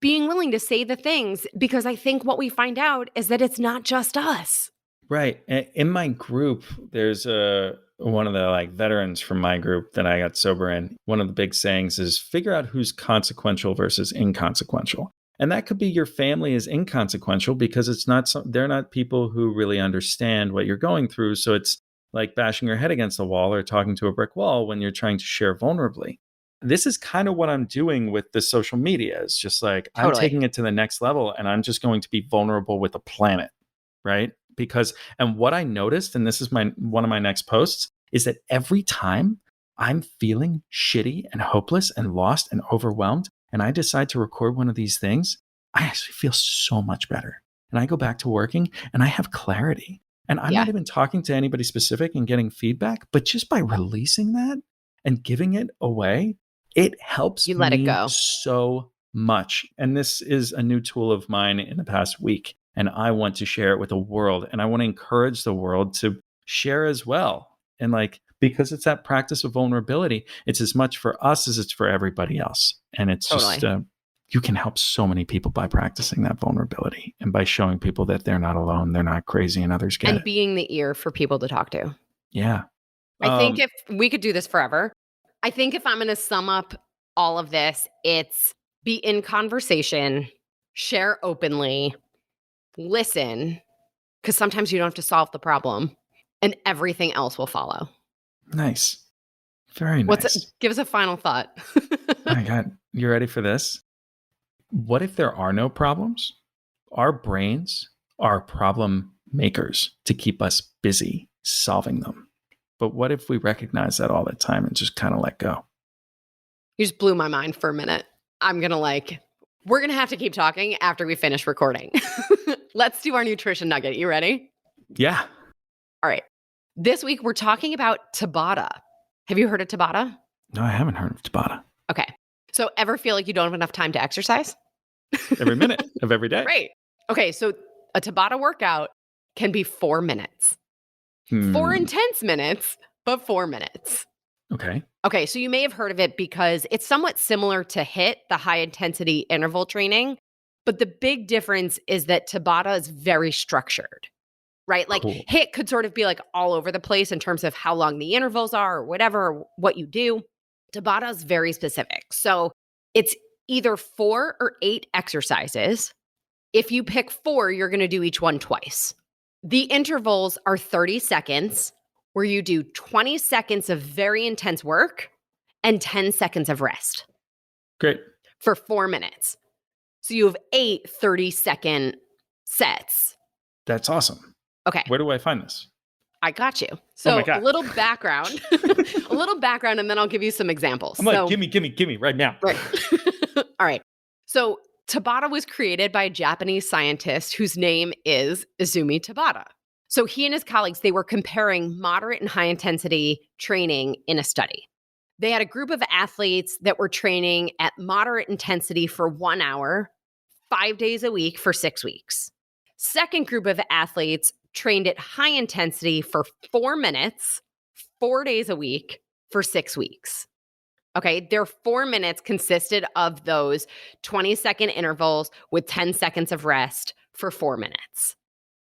[SPEAKER 2] being willing to say the things, because I think what we find out is that it's not just us.
[SPEAKER 1] Right. In my group, there's one of the like veterans from my group that I got sober in. One of the big sayings is figure out who's consequential versus inconsequential. And that could be your family is inconsequential because they're not people who really understand what you're going through. So it's like bashing your head against the wall or talking to a brick wall when you're trying to share vulnerably. This is kind of what I'm doing with the social media. It's just like I'm
[SPEAKER 2] Totally.
[SPEAKER 1] taking it to the next level and I'm just going to be vulnerable with the planet, right? Because and what I noticed, and this is one of my next posts, is that every time I'm feeling shitty and hopeless and lost and overwhelmed, and I decide to record one of these things, I actually feel so much better. And I go back to working and I have clarity. And I'm
[SPEAKER 2] Yeah.
[SPEAKER 1] not even talking to anybody specific and getting feedback, but just by releasing that and giving it away, it helps
[SPEAKER 2] You let it
[SPEAKER 1] me
[SPEAKER 2] go.
[SPEAKER 1] so much. And this is a new tool of mine in the past week. And I want to share it with the world. And I want to encourage the world to share as well. And like, because it's that practice of vulnerability, it's as much for us as it's for everybody else. And it's
[SPEAKER 2] Totally.
[SPEAKER 1] just, you can help so many people by practicing that vulnerability and by showing people that they're not alone, they're not crazy, and others get
[SPEAKER 2] And
[SPEAKER 1] it.
[SPEAKER 2] being the ear for people to talk to.
[SPEAKER 1] Yeah.
[SPEAKER 2] I think if we could do this forever, I think if I'm going to sum up all of this, it's be in conversation, share openly, listen, because sometimes you don't have to solve the problem, and everything else will follow.
[SPEAKER 1] Nice. Very nice.
[SPEAKER 2] Give us a final thought.
[SPEAKER 1] Oh my God. You ready for this? What if there are no problems? Our brains are problem makers to keep us busy solving them. But what if we recognize that all the time and just kind of let go?
[SPEAKER 2] You just blew my mind for a minute. We're going to have to keep talking after we finish recording. Let's do our nutrition nugget. You ready?
[SPEAKER 1] Yeah.
[SPEAKER 2] All right. This week, we're talking about Tabata. Have you heard of Tabata?
[SPEAKER 1] No, I haven't heard of Tabata.
[SPEAKER 2] Okay. So ever feel like you don't have enough time to exercise?
[SPEAKER 1] Every minute of every day.
[SPEAKER 2] Right. Okay. So a Tabata workout can be 4 minutes. 4 intense minutes, but 4 minutes.
[SPEAKER 1] Okay.
[SPEAKER 2] Okay. So you may have heard of it because it's somewhat similar to HIIT, the high intensity interval training. But the big difference is that Tabata is very structured, right? Like
[SPEAKER 1] Cool.
[SPEAKER 2] HIIT could sort of be like all over the place in terms of how long the intervals are or whatever, or what you do. Tabata is very specific. So it's either 4 or 8 exercises. If you pick 4, you're going to do each one twice. The intervals are 30 seconds, where you do 20 seconds of very intense work and 10 seconds of rest.
[SPEAKER 1] Great.
[SPEAKER 2] For 4 minutes. So you have 8 30-second sets.
[SPEAKER 1] That's awesome.
[SPEAKER 2] Okay.
[SPEAKER 1] Where do I find this?
[SPEAKER 2] I got you. So
[SPEAKER 1] my God.
[SPEAKER 2] a little background, and then I'll give you some examples.
[SPEAKER 1] I'm like, gimme right now.
[SPEAKER 2] Right. All right. So Tabata was created by a Japanese scientist whose name is Izumi Tabata. So he and his colleagues, they were comparing moderate and high intensity training in a study. They had a group of athletes that were training at moderate intensity for 1 hour, 5 days a week for 6 weeks. Second group of athletes trained at high intensity for 4 minutes, 4 days a week for 6 weeks. Okay, their 4 minutes consisted of those 20-second intervals with 10 seconds of rest for 4 minutes.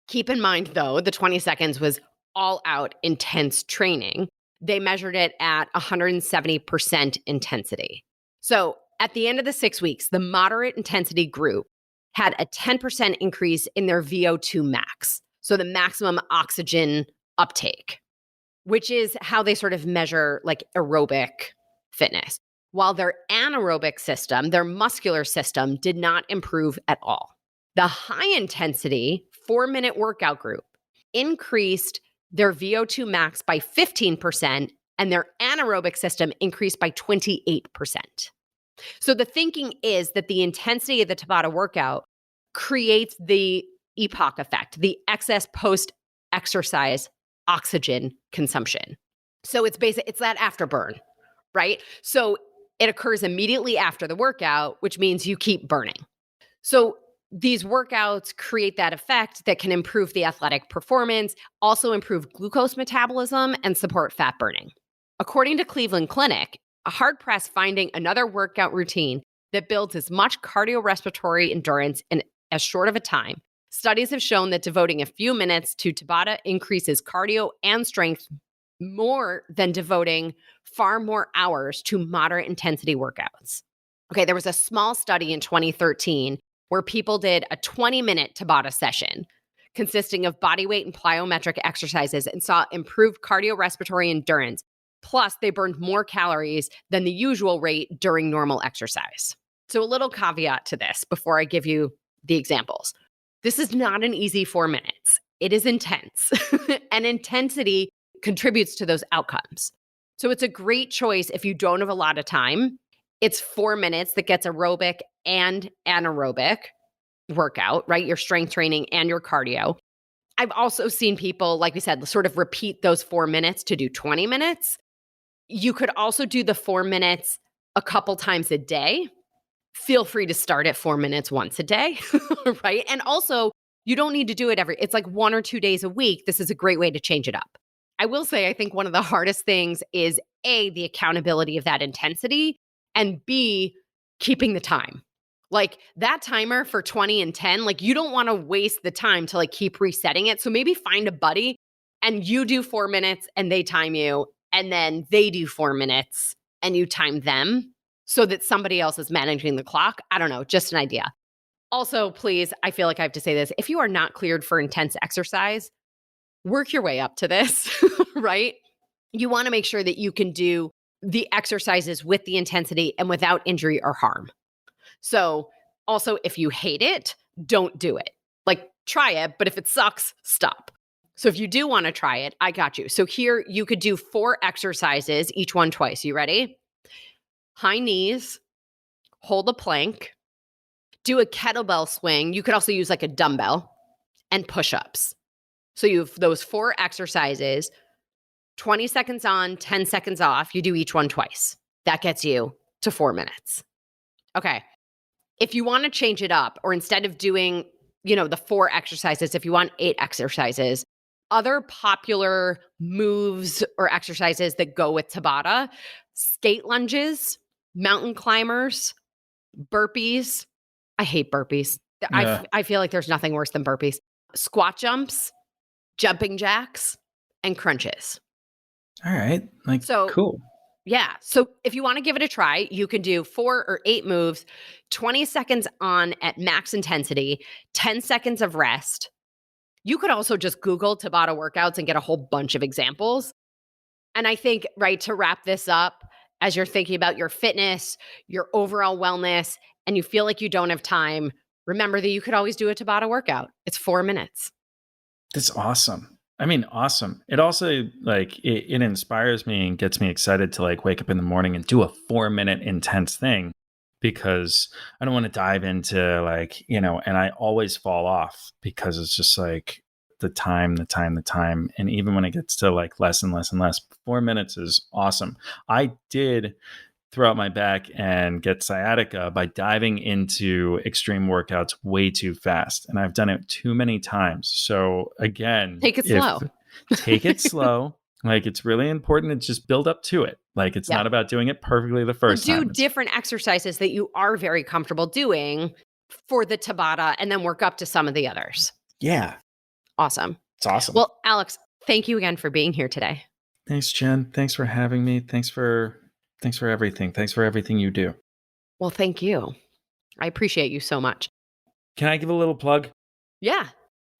[SPEAKER 2] Keep in mind, though, the 20 seconds was all out intense training. They measured it at 170% intensity. So at the end of the 6 weeks, the moderate intensity group had a 10% increase in their VO2 max. So the maximum oxygen uptake, which is how they sort of measure like aerobic fitness. While their anaerobic system, their muscular system, did not improve at all. The high intensity 4-minute workout group increased their VO2 max by 15%, and their anaerobic system increased by 28%. So the thinking is that the intensity of the Tabata workout creates the EPOC effect, the excess post-exercise oxygen consumption. So it's that afterburn, right? So it occurs immediately after the workout, which means you keep burning. So these workouts create that effect that can improve the athletic performance, also improve glucose metabolism, and support fat burning. According to Cleveland Clinic, a hard-pressed finding another workout routine that builds as much cardiorespiratory endurance in as short of a time. Studies have shown that devoting a few minutes to Tabata increases cardio and strength more than devoting far more hours to moderate intensity workouts. Okay, there was a small study in 2013 where people did a 20-minute Tabata session consisting of body weight and plyometric exercises and saw improved cardiorespiratory endurance. Plus, they burned more calories than the usual rate during normal exercise. So a little caveat to this before I give you the examples. This is not an easy 4 minutes. It is intense, and intensity contributes to those outcomes. So it's a great choice if you don't have a lot of time. It's 4 minutes that gets aerobic and anaerobic workout, right? Your strength training and your cardio. I've also seen people, like we said, sort of repeat those 4 minutes to do 20 minutes. You could also do the 4 minutes a couple times a day. Feel free to start at 4 minutes once a day, right? And also, you don't need to do it it's like 1 or 2 days a week. This is a great way to change it up. I will say, I think one of the hardest things is A, the accountability of that intensity, and B, keeping the time. Like that timer for 20 and 10, like you don't want to waste the time to like keep resetting it. So maybe find a buddy and you do 4 minutes and they time you, and then they do 4 minutes and you time them so that somebody else is managing the clock. I don't know, just an idea. Also, please, I feel like I have to say this. If you are not cleared for intense exercise, work your way up to this, right? You want to make sure that you can do the exercises with the intensity and without injury or harm. So also, if you hate it, don't do it. Like, try it, but if it sucks, stop. So if you do want to try it, I got you. So here you could do 4 exercises, each one twice. You ready? High knees, hold a plank, do a kettlebell swing. You could also use like a dumbbell, and push-ups. So you have those 4 exercises, 20 seconds on, 10 seconds off. You do each one twice. That gets you to 4 minutes. Okay. If you want to change it up, or instead of doing, the 4 exercises, if you want 8 exercises, other popular moves or exercises that go with Tabata: skate lunges, mountain climbers, burpees. I hate burpees.
[SPEAKER 1] Yeah.
[SPEAKER 2] I feel like there's nothing worse than burpees. Squat jumps, jumping jacks, and crunches.
[SPEAKER 1] All right. Cool.
[SPEAKER 2] Yeah. So if you want to give it a try, you can do 4 or 8 moves, 20 seconds on at max intensity, 10 seconds of rest. You could also just Google Tabata workouts and get a whole bunch of examples. And I think, right, to wrap this up, as you're thinking about your fitness, your overall wellness, and you feel like you don't have time, remember that you could always do a Tabata workout. It's 4 minutes.
[SPEAKER 1] That's awesome. I mean, awesome. It also it inspires me and gets me excited to wake up in the morning and do a 4-minute intense thing, because I don't want to dive into and I always fall off because it's just the time. And even when it gets to less and less and less, 4 minutes is awesome. I did throw out my back and get sciatica by diving into extreme workouts way too fast. And I've done it too many times. So again,
[SPEAKER 2] take it slow.
[SPEAKER 1] Take it slow. It's really important to just build up to it. It's not about doing it perfectly the first time.
[SPEAKER 2] Do different exercises that you are very comfortable doing for the Tabata, and then work up to some of the others.
[SPEAKER 1] Yeah.
[SPEAKER 2] Awesome.
[SPEAKER 1] It's awesome.
[SPEAKER 2] Well, Alex, thank you again for being here today.
[SPEAKER 1] Thanks, Jen. Thanks for having me. Thanks for everything. Thanks for everything you do.
[SPEAKER 2] Well, thank you. I appreciate you so much.
[SPEAKER 1] Can I give a little plug?
[SPEAKER 2] Yeah.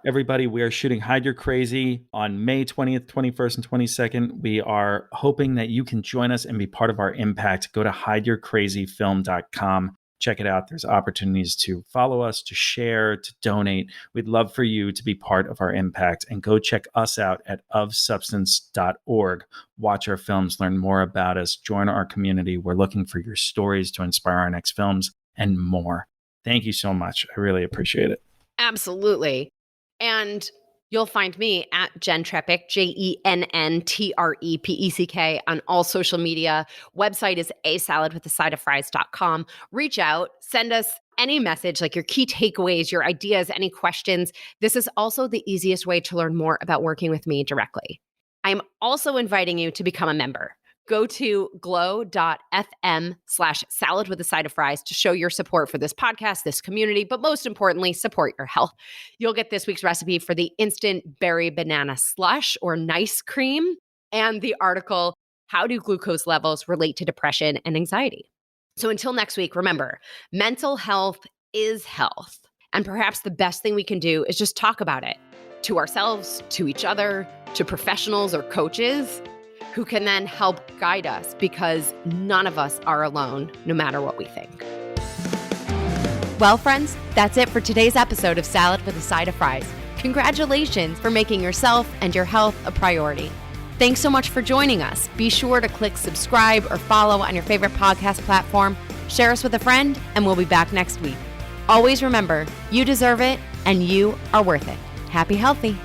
[SPEAKER 1] Everybody, we are shooting Hide Your Crazy on May 20th, 21st, and 22nd. We are hoping that you can join us and be part of our impact. Go to hideyourcrazyfilm.com. Check it out. There's opportunities to follow us, to share, to donate. We'd love for you to be part of our impact. And go check us out at ofsubstance.org. Watch our films, learn more about us, join our community. We're looking for your stories to inspire our next films and more. Thank you so much. I really appreciate it.
[SPEAKER 2] Absolutely. And you'll find me at Jenn Trepeck, JENNTREPECK, on all social media. Website is asaladwithasideoffries.com. Reach out, send us any message, your key takeaways, your ideas, any questions. This is also the easiest way to learn more about working with me directly. I'm also inviting you to become a member. Go to glow.fm/saladwithasideoffries to show your support for this podcast, this community, but most importantly, support your health. You'll get this week's recipe for the instant berry banana slush or nice cream, and the article, How Do Glucose Levels Relate to Depression and Anxiety? So until next week, remember, mental health is health. And perhaps the best thing we can do is just talk about it to ourselves, to each other, to professionals or coaches who can then help guide us, because none of us are alone, no matter what we think. Well, friends, that's it for today's episode of Salad with a Side of Fries. Congratulations for making yourself and your health a priority. Thanks so much for joining us. Be sure to click subscribe or follow on your favorite podcast platform. Share us with a friend, and we'll be back next week. Always remember, you deserve it, and you are worth it. Happy healthy.